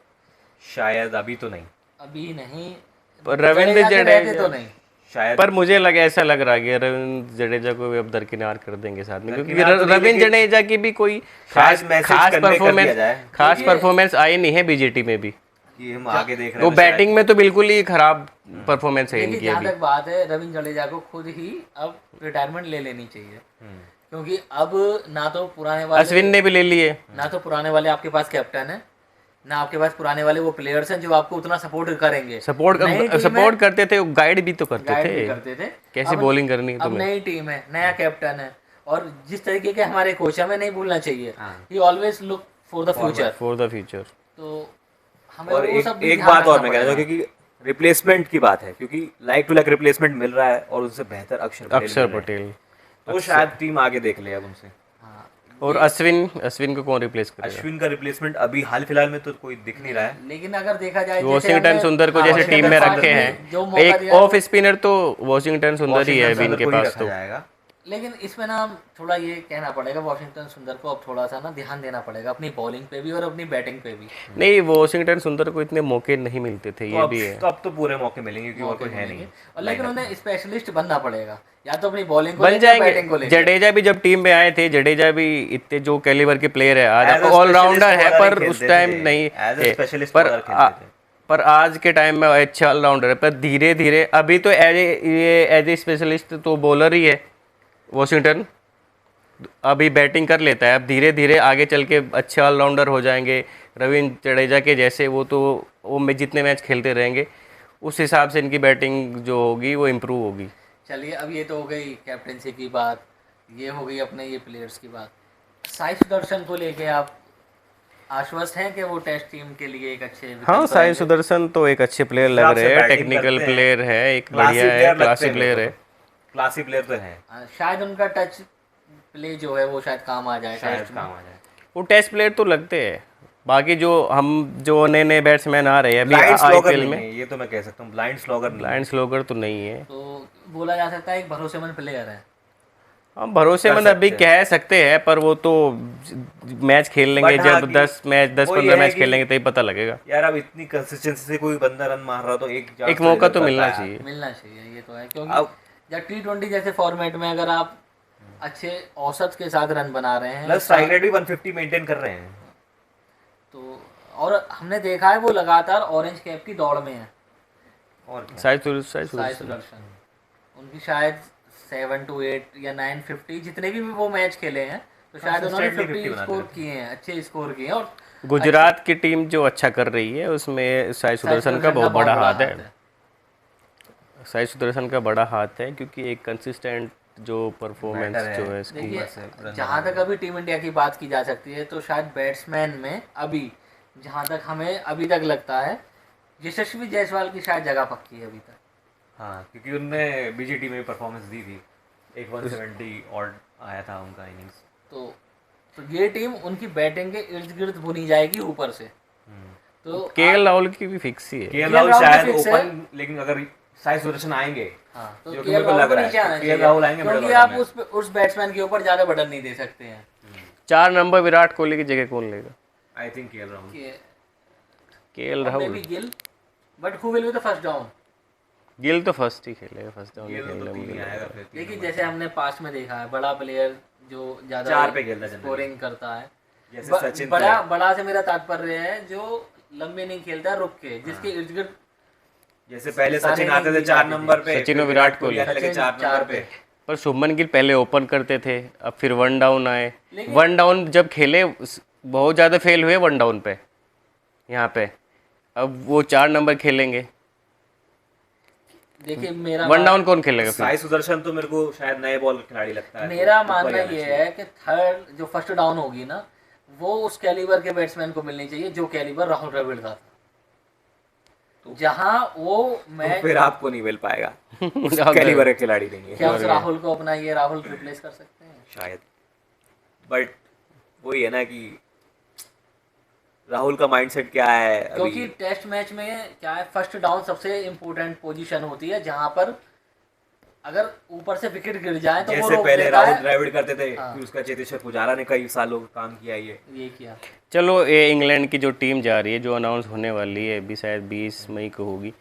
शायद अभी तो नहीं, अभी नहीं, पर रविंद्र जडेजा के रहते जडेजा तो नहीं। शायद। पर मुझे ऐसा लग रहा है कि रविंद्र जडेजा को भी अब दरकिनार कर देंगे साथ में, क्योंकि दरकिनार तो नहीं, रविंद्र लेकिन जडेजा की भी कोई शायद खास मैसेज खास कन्वे कर दिया परफॉर्मेंस जाए। खास देखिए- परफॉर्मेंस आई नहीं है बीजेटी में भी। कि हम आगे देख रहे वो हैं बैटिंग में तो बिल्कुल ही खराब परफॉर्मेंस है देखिए इनकी जहाँ अभी। तक बात है, रविंद्र जडेजा को खुद ही अब रिटायरमेंट ले लेनी चाहिए, क्योंकि अब ना तो पुराने वाले अश्विन ने भी ले लिए। ना तो पुराने वाले आपके पास कैप्टन है, ना आपके पास पुराने वाले वो प्लेयर्स हैं जो आपको उतना सपोर्ट करेंगे। सपोर्ट करते थे, गाइड भी तो करते गाइड थे भी करते थे। कैसे अब- बॉलिंग करनी है अब तुम्हें। नई टीम है, नया कैप्टन है, और जिस तरीके के हमारे कोच हमें नहीं भूलना चाहिए, हाँ। ही always look for the future. For the future. तो हमें और वो सब भी एक ध्यान बात और रखना मैं कह रहा था, पड़ेगा। क्योंकि रिप्लेसमेंट की बात है, क्योंकि लाइक टू लाइक रिप्लेसमेंट मिल रहा है और उससे बेहतर अक्षर पटेल अक्षर मिल रहे हैं। पटेल तो शायद टीम आगे देख ले अब उनसे। हाँ, और अश्विन को कौन रिप्लेस करेगा? अश्विन का रिप्लेसमेंट अभी हाल फिलहाल में तो कोई दिख नहीं रहा है। लेकिन अगर देखा जाए वॉशिंगटन सुंदर को जैसे टीम में रखे जो हैं, मौका एक दिया ऑफ स्पिनर तो वॉशिंगटन सुंदर ही है अभी इनके को ही पास रखा तो। जाएगा। लेकिन इसमें ना थोड़ा ये कहना पड़ेगा, वॉशिंगटन सुंदर को अब थोड़ा सा ना ध्यान देना पड़ेगा अपनी बॉलिंग पे भी और अपनी बैटिंग पे भी। नहीं, वॉशिंगटन सुंदर को इतने मौके नहीं मिलते थे, तो ये अब भी है। तो अब तो पूरे मौके मिलेंगे क्योंकि और कोई है नहीं। और लेकिन उन्हें स्पेशलिस्ट बनना पड़ेगा, या तो अपनी बॉलिंग को बन लेके या बैटिंग को जाएंगे। लेके। जडेजा भी जब टीम में आए थे, जडेजा भी इतने जो कैलिबर के प्लेयर है, As आज a ऑलराउंडर specialist है, bowler पर ही उस खेलते टाइम थे। नहीं As a थे। specialist पर bowler खेलते थे। पर आज के टाइम में अच्छा ऑलराउंडर है, पर धीरे धीरे अभी तो एज ए स्पेशलिस्ट तो बॉलर ही है वॉशिंगटन, अभी बैटिंग कर लेता है। अब धीरे धीरे आगे चल के अच्छे ऑलराउंडर हो जाएंगे रविंद्र जडेजा के जैसे। वो में जितने मैच खेलते रहेंगे उस हिसाब से इनकी बैटिंग जो होगी वो इम्प्रूव होगी। चलिए, अब ये तो हो गई कैप्टनसी की बात, ये हो गई अपने ये प्लेयर्स की बात। साई सुदर्शन को लेके आप आश्वस्त हैं कि वो टेस्ट टीम के लिए एक अच्छे हाँ, विकल्प साई रहेंगे? सुदर्शन तो एक अच्छे प्लेयर लग हिसाब से रहे हैं, batting टेक्निकल करते हैं। प्लेयर है, एक क्लासी बढ़िया है, प्लेयर लगते क्लासी हैं प्लेयर मेरे है। को तो। क्लासी प्लेयर तो है, शायद उनका टच प्ले जो है वो शायद काम आ जाए शायद टेस्ट में। काम आ जाए। वो टेस्ट प्लेयर तो लगते हैं। बाकी जो नए नए बैट्समैन आ रहे हैं अभी ब्लाइंड स्लॉगर आईपीएल नहीं में, है, ये तो मैं कह सकता हूँ, ब्लाइंड स्लॉगर नहीं है। ब्लाइंड स्लोगर तो नहीं है। तो बोला जा सकता है एक भरोसेमंद प्लेयर है। हम भरोसेमंद कर अभी सकते कह सकते हैं, पर वो तो मैच खेल लेंगे But हाँ जब कि 10 वो ये 15 है मैच कि- खेलेंगे तभी पता लगेगा। यार अब इतनी कंसिस्टेंसी से कोई बंदा रन मार रहा तो एक चांस एक मौका deserve तो करता मिलना है। चाहिए। मिलना चाहिए, ये तो है, क्योंकि अब जब T20 जैसे फॉर्मेट में अगर आप अच्छे औसत के साथ रन बना रहे हैं प्लस स्ट्राइक रेट भी 150 मेंटेन कर रहे हैं। तो, और हमने देखा है वो लगातार ऑरेंज कैप की दौड़ में है। और क्या? शायद साई सुदर्शन उनकी शायद 7 to 8 या 950 जितने भी वो मैच खेले हैं तो शायद उन्होंने Consistently 50 50 बनाते स्कोर हैं। किए हैं, अच्छे स्कोर किए हैं। और गुजरात की टीम जो अच्छा कर रही है उसमें साई सुदर्शन का बहुत बड़ा हाथ है। साई सुदर्शन का बड़ा हाथ है, क्योंकि एक कंसिस्टेंट जो परफॉर्मेंस Batter है। जो है इसकी। देखिए, जहाँ तक अभी टीम इंडिया की बात की जा सकती है तो शायद बैट्समैन में अभी जहाँ तक हमें अभी तक लगता है यशस्वी जायसवाल की शायद जगह पक्की है अभी तक। हाँ, क्योंकि उनने बीजीटी में परफॉर्मेंस दी थी, एक 170 ऑड आया था उनका इनिंग्स। तो ये टीम उनकी बैटिंग के इर्द गिर्द बुनी जाएगी ऊपर से। तो केएल राहुल की भी फिक्स ही है। केएल KL राहुल राहुल शायद fix है। ओपन, लेकिन अगर साई सुदर्शन आएंगे हाँ, तो जो कि केएल मेरे को राहुल लग को रहा नीचे है, आना केएल चाहिए, राहुल आएंगे क्योंकि मिडल आप ऑर्डर में। उस बैट्समैन के ऊपर ज़्यादा बर्डन नहीं दे सकते हैं। 4 नंबर विराट कोहली की जगह कौन लेगा? I think KL Rahul. कि केएल मे Rahul. Be Gill, but who will be the first down? Gill तो फर्स्ट ही खेलेगा, फर्स्ट डाउन ही गेल तो खेलेगा तीन मुझे ही लग आएगा रहा है। फिर तीन देखिए, नंबर जैसे हमने पास्ट में देखा है बड़ा प्लेयर जो ज़्यादा 4 पे खेलता है generally। स्कोरिंग करता है। जैसे सचिन बड़ा बड़ा से मेरा तात्पर्य है जो लंबे नहीं खेलता, रुक के, जिसके इर्द गिर्द जैसे पहले सारे सचिन आते थे नहीं 4 दिखाते नंबर थे। पे, सचिन फिर और विराट कोहली। आने लगे 4 चार नंबर पे। पर शुभमन गिल पहले ओपन करते थे, अब फिर वन डाउन आए। लेकिन- वन डाउन जब खेले बहुत ज़्यादा फेल हुए वन डाउन पे यहाँ पे। अब वो 4 नंबर खेलेंगे, देखिए मेरा वन डाउन कौन खेलेगा फिर? साई सुदर्शन तो मेरे को शायद नए बॉल का खिलाड़ी लगता है। मेरा तो ऊपर मानना ही आना ये चाहिए। है कि थर्ड जो फर्स्ट डाउन होगी ना, वो उस कैलिबर के बैट्समैन को मिलनी चाहिए जो कैलिबर राहुल द्रविड़ का था। जहां वो तो मैच फिर आपको नहीं मिल पाएगा, राहुल कैलिबर के खिलाड़ी देंगे क्या उस राहुल को अपना ये राहुल रिप्लेस कर सकते हैं? शायद। बट वही है ना कि राहुल का माइंडसेट क्या है क्योंकि अभी। टेस्ट मैच में क्या है, फर्स्ट डाउन सबसे इम्पोर्टेंट पोजीशन होती है जहां पर अगर ऊपर से विकेट गिर जाए तो वो जैसे रोक पहले देता राहुल है। द्रविड़ करते थे, हाँ। फिर उसका चेतेश्वर पुजारा ने कई सालों काम किया ये किया। चलो, ये इंग्लैंड की जो टीम जा रही है, जो अनाउंस होने वाली है अभी शायद 20 मई को होगी,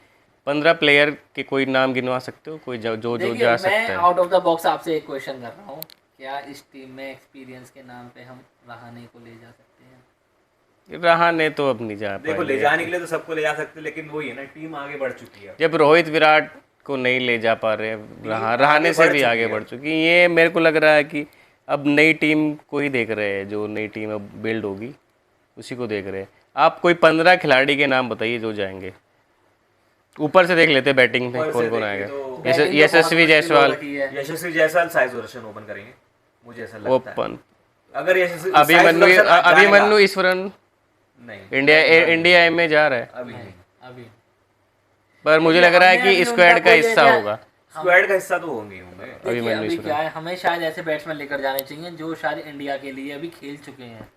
15 प्लेयर के कोई नाम गिनवा सकते हो? कोई जो देखिए, जा मैं सकता है? आउट ऑफ द बॉक्स आपसे एक क्वेश्चन कर रहा हूँ, क्या इस टीम में एक्सपीरियंस के नाम पे हम रहाणे को ले जा सकते हैं? रहाणे तो अब नहीं जा देखो, ले पाएंगे। जाने के लिए तो सबको ले जा सकते, लेकिन वही है ना, टीम आगे बढ़ चुकी है। जब रोहित विराट को नहीं ले जा पा रहे, रहाणे आगे से बढ़ भी चुकी आगे है। बढ़ चुकी। ये मेरे को लग रहा है कि अब नई टीम को ही देख रहे हैं, जो नई टीम अब बिल्ड होगी उसी को देख रहे हैं। आप कोई 15 खिलाड़ी के नाम बताइए जो जाएंगे। ऊपर से देख लेते बैटिंग में ऊपर से कौन कौन देखें आएगा। तो जैसे बैटिंग तो बहुत यशस्वी मुश्किल जायसवाल हो रखी है। यशस्वी जायसवाल साई सुदर्शन ओपन करेंगे, मुझे ऐसा लगता है। ओपन, अगर यशस्वी अभिमन्यु जाएगा, अभिमन्यु ईश्वरन नहीं इंडिया में जा रहा है, अभी नहीं। अभी पर मुझे लग रहा है हमने कि अभी स्क्वाड उनका का कोई हिस्सा ऐसा- होगा। स्क्वाड का हिस्सा तो होंगे ही होंगे। देखिए, अभिमन्यु अभी ईश्वरन। क्या है, हमें शायद ऐसे बैट्समैन लेकर जाने चाहिए जो शायद इंडिया के लिए अभी खेल चुके हैं।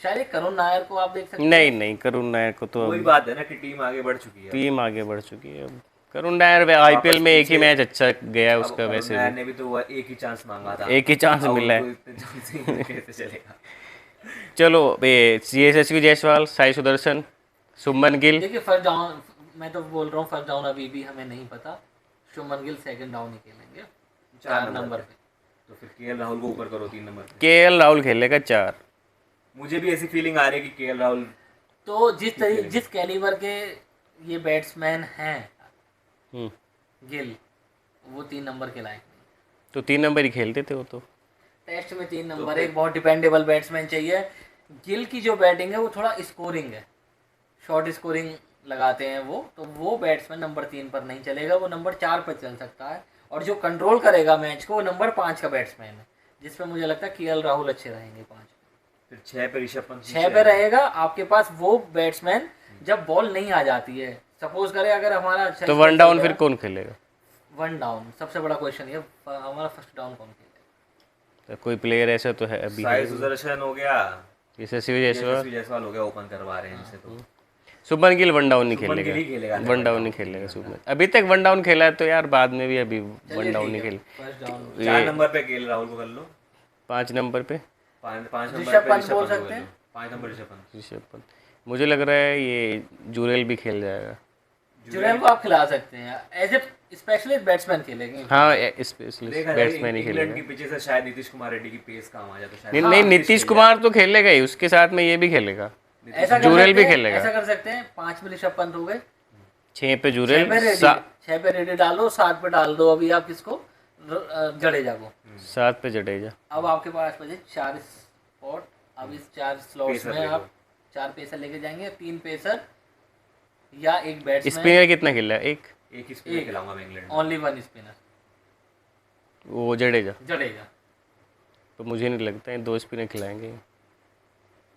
शायद एक करुण नायर को आप देख सकते हैं। नहीं, करुण नायर को तो वही अब बात है ना कि टीम आगे बढ़ चुकी है। टीम आगे बढ़ चुकी है। अब करुण नायर आईपीएल में एक ही पीछे- मैच अच्छा गया है अब उसका, करुण वैसे नायर भी ने भी तो वो एक ही चांस मांगा था, एक ही चांस अब मिला है। उनको इतने चांस ही कैसे चलेगा। चलो, ये यशस्वी जायसवाल, साई सुदर्शन, शुभमन गिल। देखिए, फर्स्ट डाउन मैं तो बोल रहा हूँ, फर्स्ट डाउन अभी भी हमें नहीं पता। शुभमन गिल सेकंड डाउन ही खेलेंगे 4 नंबर पे। तो फिर केएल राहुल को ऊपर करो 3 नंबर पे। केएल राहुल खेलेगा 4। मुझे भी ऐसी फीलिंग आ रही है कि केएल राहुल तो जिस कैलिबर के ये बैट्समैन हैं हम्म, गिल, वो 3 नंबर के लायक नहीं। तो 3 नंबर ही खेलते थे वो तो। टेस्ट में 3 नंबर एक बहुत डिपेंडेबल बैट्समैन चाहिए। गिल की जो बैटिंग है वो थोड़ा स्कोरिंग है, शॉर्ट स्कोरिंग लगाते हैं वो, तो वो बैट्समैन नंबर 3 पर नहीं चलेगा, वो नंबर 4 पर चल सकता है। और जो कंट्रोल करेगा मैच को वो नंबर 5 का बैट्समैन है, जिसपे मुझे लगता है केएल राहुल अच्छे रहेंगे 5। फिर 6 पे ऋषभ पंत 6 पे रहेगा आपके पास वो बैट्समैन जब बॉल नहीं आ जाती है। सपोज करें अगर हमारा अच्छा तो 1 डाउन फिर कौन खेलेगा? 1 डाउन सबसे बड़ा क्वेश्चन ये, हमारा फर्स्ट डाउन कौन खेलेगा? तो कोई प्लेयर ऐसा तो है अभी, साई सुदर्शन हो गया, यशस्वी जायसवाल, यशस्वी जायसवाल हो गया, ओपन करवा रहे हैं इनसे। तो शुभमन गिल 1 डाउन नहीं शुभमन गिल ही खेलेगा, खेलेगा, 1 डाउन नहीं खेलेगा शुभमन। अभी तक 1 डाउन खेला है तो यार बाद में भी अभी 1 डाउन नहीं खेले। फर्स्ट डाउन 4 नंबर पे केएल राहुल को कर लो, 5 नंबर पे 5 नंबर ऋषभ पे पंत ऋषभ बोल पंत को सकते कर हैं। लो, 5 नंबर ऋषभ पंत। ऋषभ पंत, मुझे लग रहा है ये जुरेल भी खेल जाएगा। जुरेल को आप खिला सकते हैं, एज ए स्पेशलिस्ट बैट्समैन खेलेंगे। हाँ, स्पेशलिस्ट देखा जाए बैट्समैन ही इंग्लैंड खेलेगा। की पिछे से शायद नीतीश कुमार रेड्डी की पेस काम आ जाए तो शायद। नहीं नहीं, नीतीश कुमार तो खेलेगा ही, उसके साथ में ये भी खेलेगा, ऐसा जुरेल भी खेलेगा। ऐसा कर सकते हैं 5 में ऋषभ पंत हो गए, 6 पे जुरेल, 6 पे रेडी डालो, 7 पे डाल दो अभी आप किसको, जडेजा को। 7 पे जडेजा। अब आपके पास बचे 4 स्पॉट, अब इस 4 स्लॉट्स पेसर में ले लो। आप 4 पेसर लेके जाएंगे, 3 पेसर या एक बैट्समैन। स्पिनर कितना खेला है? एक ही स्पिनर खिलाऊंगा मैं इंग्लैंड में। ओनली 1 स्पिनर, वो जडेजा। जडेजा। तो मुझे नहीं लगता है 2 स्पिनर खिलाएंगे।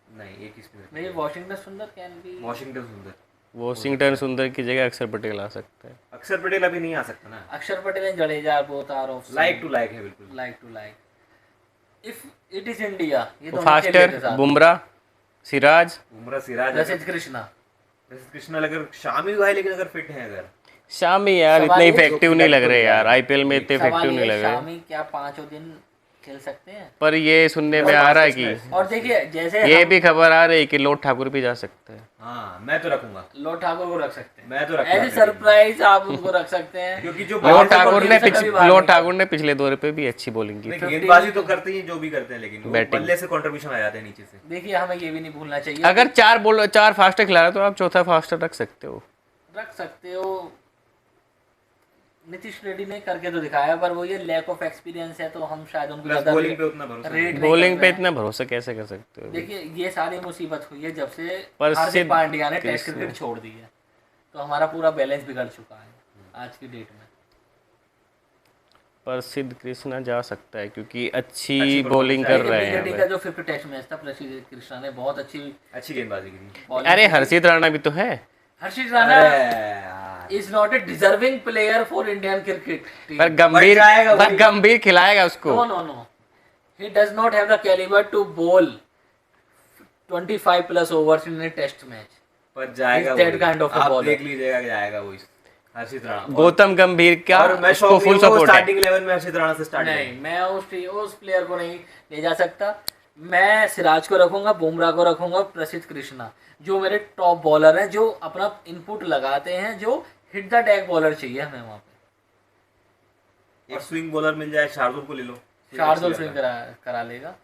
नहीं, एक ही स्पिनर। नहीं, वॉशिंगटन सुंदर कैन बी, वॉशिंगटन सुंदर, वॉशिंगटन सुंदर की जगह अक्षर पटेल आ सकता है। अक्षर पटेल अभी नहीं आ सकता ना। Axar Patel and Jadeja both are of like to like है बिल्कुल। Like to like. If it is India, ये दोनों फास्टर बुमराह, सिराज, बुमराह, सिराज, रशिद कृष्णा। रशिद कृष्णा अगर शामी हुआ है, लेकिन अगर फिट है अगर शामी यार सवाल इतने ये- इफेक्टिव नहीं लग रहे यार, आईपीएल में इतने सवाल इफेक्टिव ये नहीं लग रहे। शामी क्या 5 दिन खेल सकते हैं? पर ये सुनने में आ रहा है कि और देखिए जैसे ये भी खबर आ रही है कि लोट ठाकुर भी जा सकता है। हाँ, मैं तो रखूंगा, लोट ठाकुर को रख सकते हैं, मैं तो रखूंगा एज ए सरप्राइज आप उनको रख सकते हैं। क्योंकि जो लोट ठाकुर ने बॉलिंग से कभी बाहर लोट नहीं ठाकुर ने पिछले दौर पे भी अच्छी बॉलिंग की नहीं, थी। गेंदबाजी तो करते ही जो भी करते हैं, लेकिन वो Batting। बल्ले से कंट्रीब्यूशन आ जाते हैं नीचे से। देखिए हमें ये भी नहीं भूलना चाहिए, अगर 4 फास्टर खिला रहे तो आप चौथा फास्टर रख सकते हो। रख सकते हो। नीतीश रेड्डी ने करके तो दिखाया, पर वो ये लैक ऑफ एक्सपीरियंस है, तो हम शायद उनको प्लस ज्यादा बॉलिंग पे उतना भरोसा नहीं। रेट नहीं बॉलिंग कर पे रहे हैं। इतना भरोसा कैसे कर सकते हो? देखिए ये सारी मुसीबत हुई है जब से पर हार्दिक सिद्ध पांड्या ने टेस्ट कृष्ण- क्रिकेट छोड़ दी है, तो हमारा पूरा बैलेंस बिगड़ चुका है आज की डेट में। पर सिद्ध कृष्णा जा सकता है क्योंकि अच्छी अच्छी बॉलिंग कर रहे हैं BJT यहाँ का जो 5th टेस्ट मैच था, प्रसिद्ध कृष्णा ने बहुत अच्छी अच्छी गेंदबाजी की थी। पे। bowling अरे की। हर्षित राणा भी तो है। हर्षित राणा अरे यार, is not a deserving player for Indian cricket team. पर गंभीर जाएगा पर वही। गंभीर खिलाएगा उसको। No no no, he does not have the caliber to bowl 25 plus overs in a test match. पर जाएगा He's that वही। kind of a आप bowler. देख लीजिएगा कि जाएगा वो हर्षित राणा। गौतम गंभीर का और मैं उसको शौक फुल सपोर्ट है। स्टार्टिंग 11 में हर्षित राणा से स्टार्ट नहीं, मैं उस प्लेयर को नहीं ले जा सकता। मैं सिराज को रखूंगा, बुमराह को रखूंगा, प्रसिद्ध कृष्णा, जो मेरे टॉप बॉलर हैं, जो अपना इनपुट लगाते हैं, जो हिट द टैग बॉलर चाहिए हमें वहाँ पे। एक स्विंग बॉलर मिल जाए, शार्दुल को ले लो। शार्दुल स्विंग करा लेगा,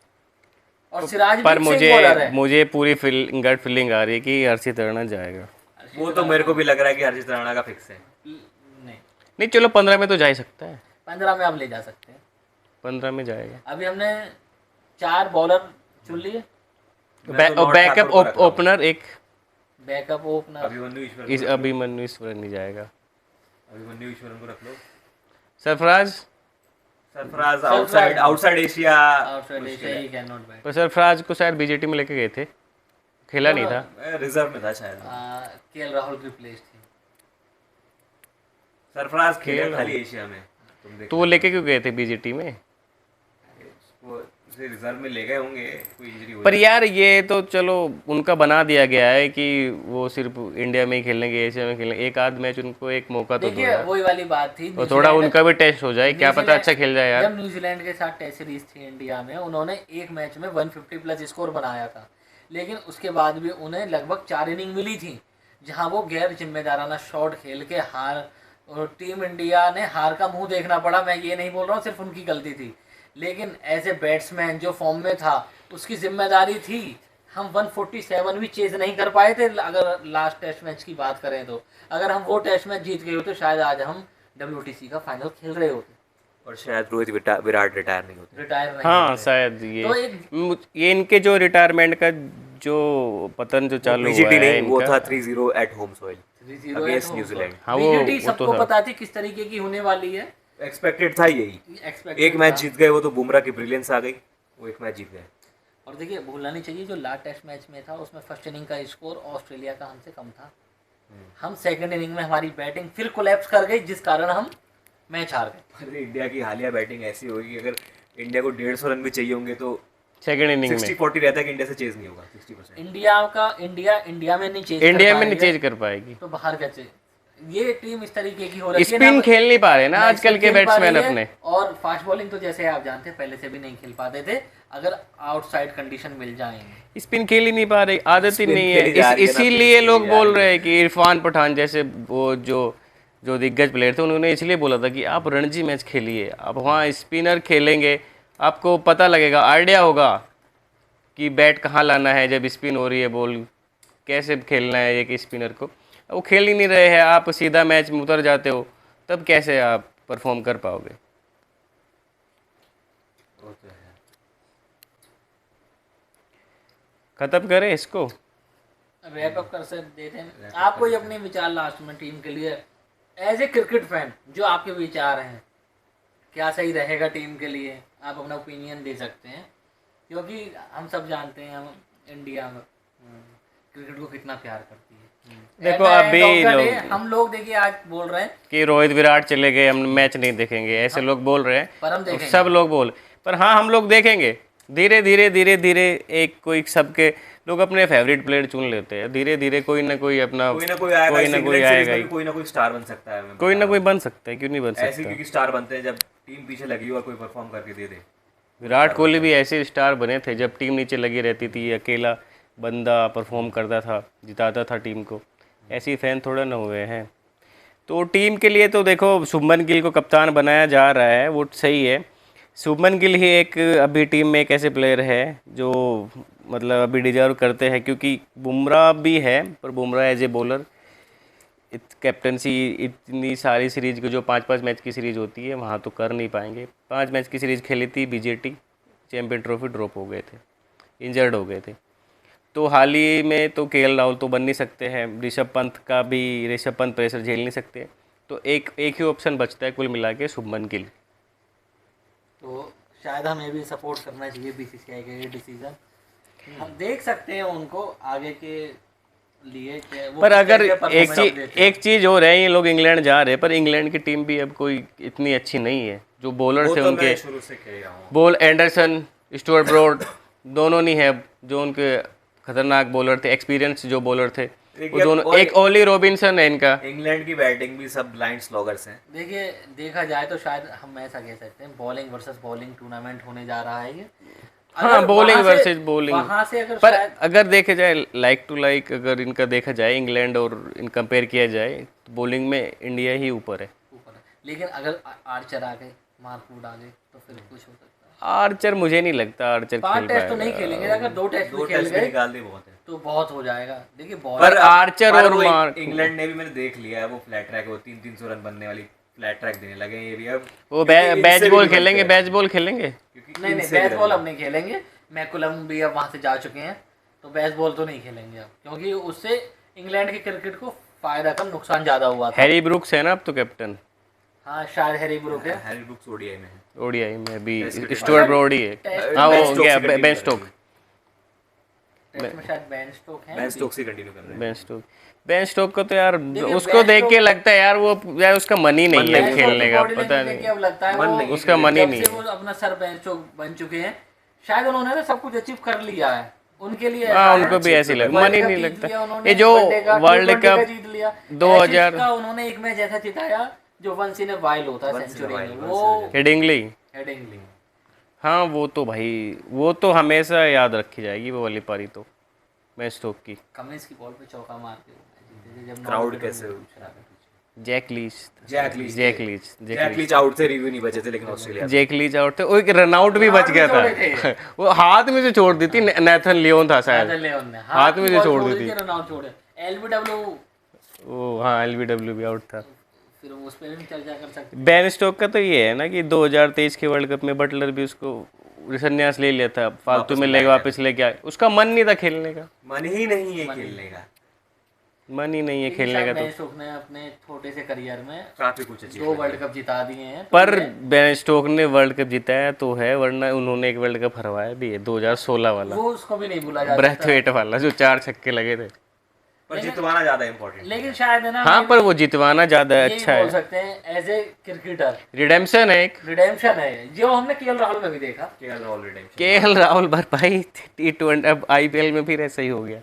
और सिराज पर भी स्विंग बॉलर मुझे है। मुझे पूरी गट फीलिंग आ रही है कि हर्षित राणा जाएगा। वो तो मेरे को भी लग रहा है कि हर्षित राणा का फिक्स है। नहीं, नहीं चलो 15 में तो जा ही सकता है। 15 में आप ले जा सकते हैं। 15 में जाएगा। अभी हमने 4 बॉलर चुन लिए, मैं तो लॉर्ड बैकअप ठाकुर को रख रहा हूँ। ओपनर एक बैकअप ओपनर। अभिमन्यु ईश्वर इस अभिमन्यु ईश्वरन नहीं जाएगा। अभिमन्यु ईश्वरन को रख लो। Sarfaraz, Sarfaraz outside Asia outside Asia he can not bat. पर सरफराज को शायद बीजेटी में लेके गए थे, खेला नहीं था। रिजर्व में था शायद। केएल राहुल रिप्लेस थी। सरफराज खेला खेल खाली एशिया में, तुम देखो। तो वो लेके क्यों गए थे बीजेटी में? वो उसे रिजर्व में ले गए होंगे, कोई इंजरी हुई। पर यार ये तो चलो उनका बना दिया गया है कि वो सिर्फ इंडिया में ही खेलेंगे, एशिया में खेलेंगे। एक आध मैच उनको एक मौका तो दो देखिए यार। वही वाली बात थी, और थोड़ा उनका भी टेस्ट हो जाए, क्या पता अच्छा खेल जाए यार। जब न्यूजीलैंड के साथ टेस्ट सीरीज थी इंडिया में, उन्होंने एक मैच में 150 प्लस स्कोर बनाया था, लेकिन उसके बाद भी उन्हें लगभग 4 इनिंग मिली थी जहां वो गैर जिम्मेदाराना शॉट खेल के हार, और टीम इंडिया ने हार का मुंह देखना पड़ा। मैं ये नहीं बोल रहा हूँ सिर्फ उनकी गलती थी, लेकिन एज ए बैट्समैन जो फॉर्म में था, उसकी जिम्मेदारी थी हम 147 भी चेज नहीं कर पाए थे अगर लास्ट टेस्ट मैच की बात करें तो। अगर हम वो टेस्ट मैच जीत गए होते शायद आज हम WTC का फाइनल खेल रहे होते और शायद रोहित विराट रिटायर नहीं होते। रिटायर नहीं हाँ होते। शायद तो एक ये इनके जो रिटायरमेंट का जो पतन जो चालू हुआ बीजीटी है नहीं, वो इनका। था 3-0 at home soil 3-0 against New Zealand. हाँ, बीजेटी वो तो सबको था। पता थी किस तरीके की होने वाली है। एक्सपेक्टेड था यही। एक्सपेक्ट एक मैच जीत गए, वो तो बुमराह की ब्रिलियंस आ गई, वो एक मैच जीत गए। और देखिए भूलना नहीं चाहिए जो लास्ट टेस्ट मैच में था उसमें फर्स्ट इनिंग का स्कोर ऑस्ट्रेलिया का हमसे कम था। हम सेकंड इनिंग में हमारी बैटिंग फिर कोलैप्स कर गई जिस कारण हम मैच हार गए। अरे इंडिया की हालिया बैटिंग ऐसी होगी कि अगर इंडिया को 150 रन भी चाहिए होंगे तो सेकंड इनिंग में 60-40 रहता है कि इंडिया से चेज नहीं होगा 60%। इंडिया में नहीं चेज इंडिया में नहीं चेज कर पाएगी। तो बाहर का चेज। ये टीम इस तरीके की हो रही है स्पिन खेल नहीं पा रहे ना आजकल के बैट्समैन अपने। और फास्ट बॉलिंग तो जैसे आप जानते हैं पहले से भी नहीं खेल पाते थे अगर आउटसाइड कंडीशन मिल जाएंगे। स्पिन खेल ही नहीं पा रही, आदत ही Spin नहीं खेली जा है। रही है ना, इसीलिए खेली लोग जा बोल रही रहे हैं कि इरफान पठान जैसे वो जो जो दिग्गज प्लेयर थे उन्होंने इसलिए बोला था कि आप रणजी मैच खेलिए, आप वहाँ स्पिनर खेलेंगे, आपको पता लगेगा, आइडिया होगा कि बैट कहाँ लाना है जब स्पिन हो रही है, बॉल कैसे खेलना है एक स्पिनर को। वो खेल ही नहीं रहे हैं, आप सीधा मैच में उतर जाते हो, तब कैसे आप परफॉर्म कर पाओगे। खत्म करें इसको, रैप अप कर सकते देते हैं। आप कोई अपने विचार लास्ट में टीम के लिए एज ए क्रिकेट फैन जो आपके विचार हैं क्या सही रहेगा टीम के लिए, आप अपना ओपिनियन दे सकते हैं क्योंकि हम सब जानते हैं हम इंडिया में क्रिकेट को कितना प्यार करती है। देखो At the अभी end of the लोग day, हम लोग देखिए आज बोल रहे हैं कि रोहित विराट चले गए, हम मैच नहीं देखेंगे, ऐसे लोग बोल रहे हैं। पर हम देखेंगे। सब लोग बोल, पर हाँ हम लोग देखेंगे। धीरे धीरे धीरे धीरे एक कोई सबके लोग अपने फेवरेट प्लेयर चुन लेते हैं। धीरे धीरे कोई ना कोई अपना कोई ना कोई आएगा, कोई ना कोई आएगा ही, कोई ना कोई स्टार बन सकता है। मैं कोई बता ना कोई रहा बन सकता है, क्यों नहीं बन हूँ। ऐसे सकता। क्योंकि स्टार बनते हैं जब टीम पीछे लगी हो और कोई परफॉर्म करके दे दे। विराट कोहली भी ऐसे स्टार बने थे जब टीम नीचे लगी रहती थी, अकेला बंदा परफॉर्म करता था, जिताता था टीम को। ऐसे ही फैन थोड़ा ना हुए हैं। तो टीम के लिए तो देखो शुभमन गिल को कप्तान बनाया जा रहा है, वो सही है। शुभमन गिल ही एक अभी टीम में एक ऐसे प्लेयर है जो मतलब अभी डिजर्व करते हैं, क्योंकि बुमराह भी है पर Bumrah as a bowler captaincy इतनी सारी सीरीज की जो 5-5 मैच की सीरीज़ होती है वहाँ तो कर नहीं पाएंगे। 5 मैच की सीरीज़ खेली थी बीजेटी, चैम्पियन ट्रॉफी ड्रॉप हो गए थे, इंजर्ड हो गए थे। तो हाल ही में तो केएल राहुल तो बन नहीं सकते हैं, ऋषभ पंत प्रेशर झेल नहीं सकते, तो एक ही ऑप्शन बचता है कुल मिला के, शुभमन गिल। तो शायद हमें भी सपोर्ट करना चाहिए BCCI का ये डिसीजन। हम देख सकते हैं उनको आगे के लिए वो पर किस अगर तरह का performance देते हैं। एक चीज़ हो रहा है, ये लोग इंग्लैंड जा रहे हैं पर इंग्लैंड की टीम भी अब कोई इतनी अच्छी नहीं है। जो बॉलर वो थे तो उनके मैं शुरू से कह रहा हूँ। बॉल एंडरसन, स्टुअर्ट ब्रॉड दोनों नहीं है जो उनके खतरनाक बॉलर थे, एक्सपीरियंस जो बॉलर थे वो दोनों। एक ओली रॉबिन्सन है इनका। इंग्लैंड की बैटिंग भी सब ब्लाइंड स्लॉगर्स हैं। देखिए देखा जाए तो शायद हम ऐसा कह सकते हैं बॉलिंग वर्सेस बॉलिंग टूर्नामेंट होने जा रहा है ये। हाँ, बॉलिंग वर्सेस बॉलिंग। वहाँ से अगर पर शायद अगर देखे जाए लाइक टू लाइक, अगर इनका देखा जाए इंग्लैंड और इन कंपेयर किया जाए तो बॉलिंग में इंडिया ही ऊपर है। ऊपर है, लेकिन अगर आर्चर आ गए, मार्कवुड आ गए तो फिर कुछ हो सकता है। आर्चर मुझे नहीं लगता आर्चर 5 खेल टेस्ट तो नहीं पाएगा। खेलेंगे, अगर 2 टेस्ट दो भी खेल टेस्ट भी गए निकाल दे बहुत है। तो बहुत हो जाएगा। देखिए पर बॉलर आर्चर पर और वो मार्क इंग्लैंड ने भी मैंने देख लिया है, वो फ्लैट ट्रैक, वो 300 रन बनने वाली फ्लैट ट्रैक देने लगे हैं ये भी अब। वो क्योंकि इनसे बैच भी बॉल बनते खेलेंगे, हैं। बैच बॉल खेलेंगे। क्योंकि नहीं इनसे भी बैट बॉल बनते अब नहीं खेलेंगे। मैकुलम भी अब वहाँ से जा चुके हैं तो बेसबॉल तो नहीं खेलेंगे अब, क्योंकि उससे इंग्लैंड के क्रिकेट को फायदा कम नुकसान ज़्यादा हुआ था। हैरी ब्रुक्स है ना अब तो कैप्टन, हाँ शायद हैरी ब्रुक है। हैं। हैरी ब्रुक्स ओडीआई में है। ओडीआई में भी Test cricket स्टुअर्ट ब्रॉड ही है। टेस्ट हाँ बेन वो स्टोक्स गया की कंटिन्यू बेन कर स्टोक। रहे हैं। टेस्ट में शायद बेन स्टोक है। बेन स्टोक्स ही कंटिन्यू कर रहे हैं। बेन स्टोक को तो यार देखिए, उसको बेन देख के स्टोक- लगता है यार वो यार उसका मन ही नहीं मन है नहीं है। खेलने का, बॉडी पता लैंग्वेज देख के नहीं अब लगता है मन वो नहीं है। उसका मन ही जब नहीं से है। वो अपना सर बन चुके हैं शायद उन्होंने ना सब कुछ अचीव कर लिया है उनके लिए। हाँ ऐसा है। उनको भी ऐसे लग मन वर्ल्ड ही कप नहीं जीत लगता। लिया उन्होंने, ये जो वनडे का, वर्ल्ड T20 का कप जीत लिया। 2000 Ashes का उन्होंने एक मैच ऐसा जिताया जो वंस इन अ वाइल होता है Once in a century while, में, once in a वो while। Headingley, Headingley. हाँ वो तो भाई वो तो हमेशा याद रखी जाएगी वो वाली पारी तो बेन स्टोक की। कमिंस की बॉल पे चौका मार के वो मैच जीते थे जब क्राउड नॉर्वे कैसे को पूछ रहा था। Jack Leach Jack Leach out थे, रिव्यू नहीं बचे थे लेकिन ऑस्ट्रेलिया जैक लीच आउट थे, वो एक रनआउट भी बच गया था। वो हाथ में से छोड़ दी थी, नेथन लियोन था शायद, नेदरलैंड ने हाथ में से छोड़ दी थी। रनआउट छोड़े। एलबीडब्ल्यू वो हाँ एलबीडब्ल्यू भी आउट था। फिर उस पे भी चर्चा कर सकते बेन स्टोक का तो ये है ना कि 2023 के वर्ल्ड कप में बटलर भी उसको संन्यास ले लिया था, फालतू में ले वापस लेके आए, उसका मन नहीं था खेलने का, मन ही नहीं है खेलने का, मन ही नहीं है हैं। खेलने का। बेन स्टोक ने अपने छोटे से करियर में काफी कुछ अचीव 2 वर्ल्ड कप जिता दिए हैं, तो पर बेन स्टोक ने वर्ल्ड कप जिताया तो है, वरना उन्होंने एक वर्ल्ड कप हरवाया भी है 2016 वाला, वो उसको भी नहीं भूला जा सकता। ब्रेथवेट वाला जो 4 छक्के लगे थे। पर जितवाना ज्यादा इम्पोर्टेंट। लेकिन शायद है ना, हाँ पर वो जितवाना ज्यादा यही अच्छा बोल है, सकते हैं एज ए क्रिकेटर रिडेम्पशन है एक। रिडेम्पशन है, जो हमने केएल राहुल में भी देखा। KL Rahul redemption. KL Rahul भाई T20 अब आईपीएल में फिर ऐसा ही हो गया।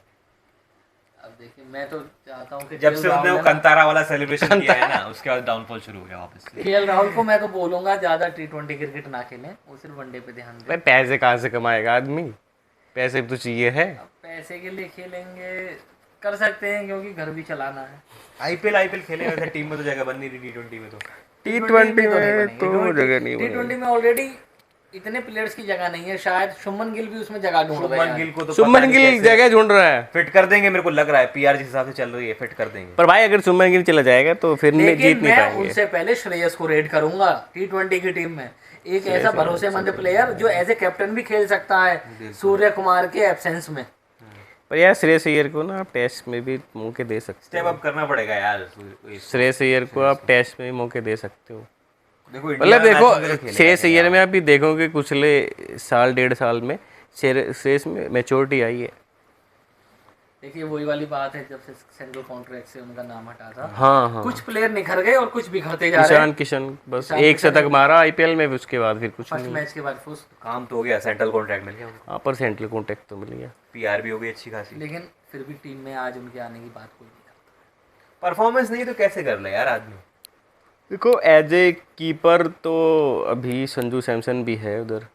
अब देखिए, मैं तो चाहता हूँ कि जब से उसने वो कंतारा वाला सेलिब्रेशन किया है ना, उसके बाद डाउनफॉल शुरू हो गया वापस से। केएल राहुल को मैं तो बोलूंगा ज्यादा T20 क्रिकेट ना खेलें, वो सिर्फ वनडे पे ध्यान दें। भाई पैसे कहाँ से कमाएगा आदमी, पैसे भी तो चाहिए है। अब पैसे के लिए खेलेंगे कर सकते हैं, क्योंकि घर भी चलाना है। आईपीएल खेले वैसे टीम में तो जगह बन नहीं रही, T20 में तो। T20 में तो जगह नहीं बनेगी। T20 में ऑलरेडी इतने प्लेयर्स की जगह नहीं है, शायद शुभमन गिल भी उसमें जगह ढूंढ रहे शुभमन हैं। गिल को तो शुभमन गिल जगह ढूंढ रहा है, फिट कर देंगे, मेरे को लग रहा है पीआर जिस हिसाब से चल रही है फिट कर देंगे। पर भाई अगर शुभमन गिल चला जाएगा तो फिर नहीं लेकिन जीत नहीं मैं पाएंगे। उनसे पहले श्रेयस को रेड करूंगा T20 की टीम में, एक ऐसा भरोसेमंद प्लेयर जो एज ए कैप्टन भी खेल सकता है सूर्य कुमार के एब्सेंस में। पर यार श्रेयस अय्यर को ना आप टेस्ट में भी मौके दे सकते स्टेप अप करना पड़ेगा यार। हो, श्रेयस अय्यर को आप टेस्ट में भी मौके दे सकते हो। देखो मतलब देखो श्रेयस अय्यर में आप भी देखोगे पिछले साल 1.5 साल में श्रेयस में मैच्योरिटी आई है। देखिए वही वाली बात है, जब से सेंट्रल कॉन्ट्रैक्ट से उनका नाम हटा था, हाँ कुछ प्लेयर निखर गए और कुछ बिखरते जा रहे हैं। किशन बस एक शतक मारा आईपीएल में, उसके बाद फिर कुछ फर्स्ट नहीं। मैच के बाद फुस। काम तो हो गया, सेंट्रल कॉन्ट्रैक्ट मिल गया उनको, हाँ पर सेंट्रल कॉन्ट्रैक्ट तो मिल गया, पीआर भी हो गई अच्छी खासी। लेकिन फिर भी टीम में आज उनके आने की बात कोई नहीं करता। परफॉर्मेंस नहीं तो कैसे कर ले यार आदमी। देखो एज ए कीपर तो अभी संजू सैमसन भी है उधर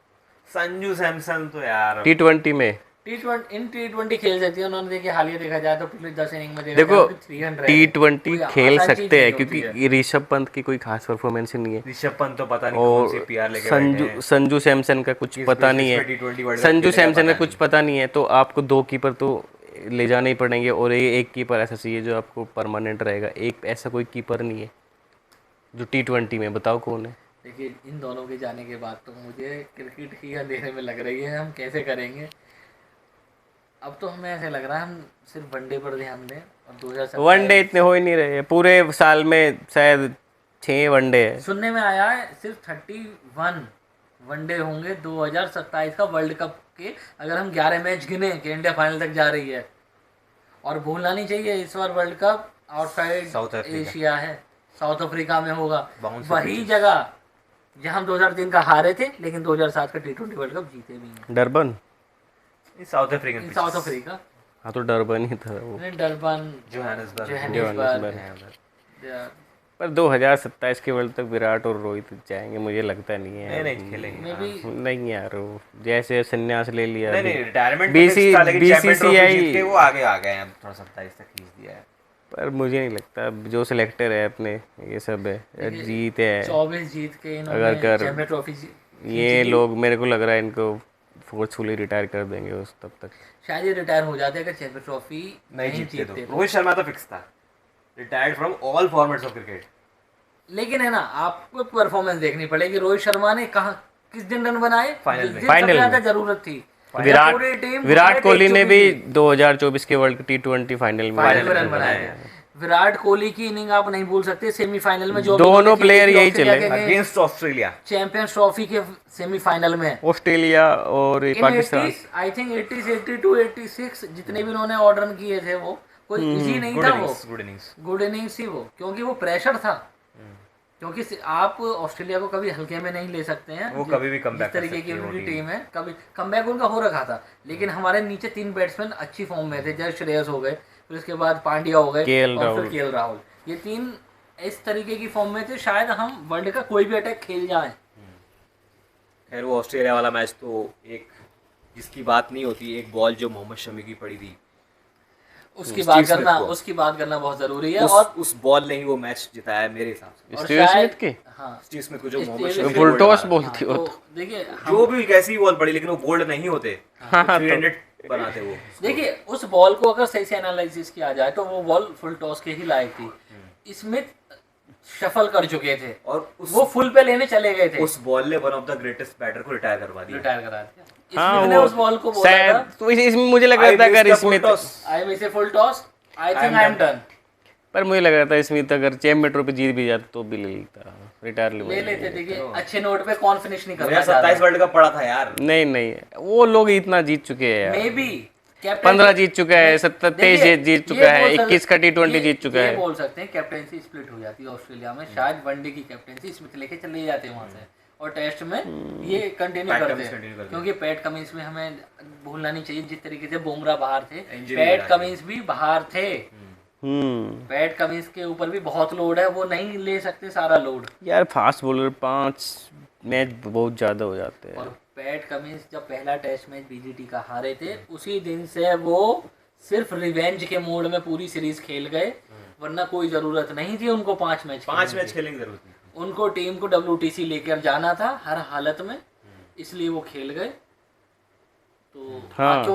संजू सैमसन तो यार T20 में। T20 खेल सकती है उन्होंने, देखिए हालिया देखा जाए तो पिछले 10 इनिंग में देखा देखो जाए तो 300 T20 कोई खेल आसान चीज सकते हैं नहीं होती क्योंकि ऋषभ पंत की कोई खास परफॉर्मेंस नहीं है, ऋषभ पंत तो पता नहीं कौन सी और पीआर लेके बैठे हैं। संजू सैमसन का कुछ पता नहीं पे T20 है, वर्ल्ड कप संजू खेलेगा सैमसन का पता कुछ पता नहीं है, तो आपको 2 कीपर तो ले जाने ही पड़ेंगे, और ये एक कीपर ऐसा चाहिए जो आपको परमानेंट रहेगा। एक ऐसा कोई कीपर नहीं है जो T20 में, बताओ कौन है। देखिए इन दोनों के जाने के बाद तो मुझे क्रिकेट ही अंधेरे में लग रही है, हम कैसे करेंगे। अब तो हमें ऐसे लग रहा है हम सिर्फ वनडे पर ध्यान दें, और 2027 वनडे इतने हो ही नहीं रहे, पूरे साल में शायद 6 वनडे है। सुनने में आया है सिर्फ 31 वनडे होंगे 2027 का वर्ल्ड कप के, अगर हम 11 मैच गिने कि इंडिया फाइनल तक जा रही है। और भूलना नहीं चाहिए इस बार world cup outside South Africa. Asia है, साउथ अफ्रीका में होगा, Bounce वही जगह जहां हम 2003 का हारे थे, लेकिन 2007 का T20 वर्ल्ड कप जीते भी हैं। Durban, south African south Africa हाँ तो डरबन ही था वो। नहीं, डरबन जोहानिसबर्ग। पर 2027 के वर्ल्ड तक विराट और रोहित जाएंगे, मुझे लगता नहीं है। नहीं खेलेंगे। में भी नहीं यार, वो जैसे संन्यास ले लिया नहीं नहीं रिटायरमेंट BCCI के वो आगे आ गए हैं, थोड़ा 27 तक खींच दिया है। पर मुझे नहीं लगता, जो सिलेक्टर है अपने ये सब है जीत है 24 जीत के अगर इन्होंने कर चैंपियन ट्रॉफी ये लोग, मेरे को लग रहा है इनको फोर्सफुली रिटायर कर देंगे उस तब तक। शायद ये रिटायर हो जाते अगर चैंपियन ट्रॉफी नहीं जीतते तो। रोहित शर्मा तो फिक्स था, retired from all formats of cricket. लेकिन है ना, आपको परफॉर्मेंस देखनी पड़ेगी। रोहित शर्मा ने कहाँ किस दिन रन बनाए, फाइनल जिस में। दिन फाइनल सबसे ज्यादा में। जरूरत थी। विराट कोहली ने भी 2024 के वर्ल्ड T20 फाइनल में रन बनाए। विराट कोहली की इनिंग आप नहीं भूल सकते, सेमीफाइनल में जो दोनों प्लेयर यही चले अगेंस्ट ऑस्ट्रेलिया, चैंपियंस ट्रॉफी के सेमीफाइनल में ऑस्ट्रेलिया और पाकिस्तान। आई थिंक 80s 82 86 जितने भी उन्होंने ऑर्डर रन किए थे वो कोई इजी नहीं था, वो गुड इनिंग्स थी वो, क्योंकि वो प्रेशर था। क्योंकि आप ऑस्ट्रेलिया को कभी हल्के में नहीं ले सकते हैं, वो कभी भी कमबैक जिस तरीके की उनकी टीम है, कभी कमबैक उनका हो रखा था। लेकिन हमारे नीचे 3 बैट्समैन अच्छी फॉर्म में थे, जैसे श्रेयस हो गए, फिर उसके बाद पांड्या हो गए और फिर केएल राहुल, ये 3 इस तरीके की फॉर्म में थे, शायद हम वर्ल्ड का कोई भी अटैक खेल जाए। खैर वो ऑस्ट्रेलिया वाला मैच तो एक जिसकी बात नहीं होती, एक बॉल जो मोहम्मद शमी की पड़ी थी, उसकी स्टीव बात स्मिथ करना को। उसकी बात करना बहुत जरूरी है। और उस बॉल ने ही वो मैच जिताया है मेरे हिसाब से। और स्टीव शायद- स्मिथ की हाँ स्टीव स्मिथ को जो Steve Mohammed Smith- Shami full ने टॉस बोल्ड बोलती हाँ, हो तो देखिए मारा। जो भी कैसी बॉल पड़ी लेकिन वो बोल्ड नहीं होते, हाँ, तो 300 बनाते वो। देखिए उस बॉल को अगर सही से एनालिसिस किया जाए तो वो बॉल फुल टॉस के ही लायक थी। स्मिथ शफल कर चुके थे और वो फुल पे लेने चले गए थे, उस बॉल ने one of the greatest batter को रिटायर करवा दिया। रिटायर करा दिया। हाँ, स्मिथ ने वो उस बॉल को बोला शायद था, तो इसमें मुझे लग रहा था अगर Smith, I miss a full toss, I think I am done. पर मुझे लग रहा था स्मिथ अगर चैंपियन ट्रॉफी जीत भी जाता तो भी ले लेता, रिटायर ले लेते। देखिए अच्छे नोट पे कौन फिनिश नहीं करना 2027 चाहता। वर्ल्ड कप पड़ा था यार। नहीं नहीं, वो लोग इतना जीत चुके हैं मे यार, बी 15 जीत चुका है, 23 जीत चुका है, 21 का T20 जीत चुका ये है। बोल सकते हैं कैप्टेंसी स्प्लिट हो जाती है ऑस्ट्रेलिया में, शायद वनडे की कैप्टेंसी स्मिथ लेके चले जाते हैं वहां से, और टेस्ट में ये कंटिन्यू पैट करते कमिंस हैं। continue करते हैं। क्योंकि पैट कमिंस में हमें भूलना नहीं चाहिए, जिस तरीके से बुमराह बाहर थे, Injury पैट लगा कमिंस भी बाहर थे। पैट कमिंस के ऊपर भी बहुत लोड है, वो नहीं ले सकते सारा लोड। यार फास्ट बॉलर 5 मैच बहुत ज्यादा हो जाते हैं। और पैट कमिंस जब पहला टेस्ट मैच बीजीटी का हारे थे, उसी दिन से वो सिर्फ रिवेंज के मोड में पूरी सीरीज खेल गए, वरना कोई जरूरत नहीं थी उनको 5 मैच 5 मैच खेलने की जरूरत नहीं। उनको टीम को WTC लेकर जाना था हर हालत में, इसलिए वो खेल गए। तो हाँ। क्योंकि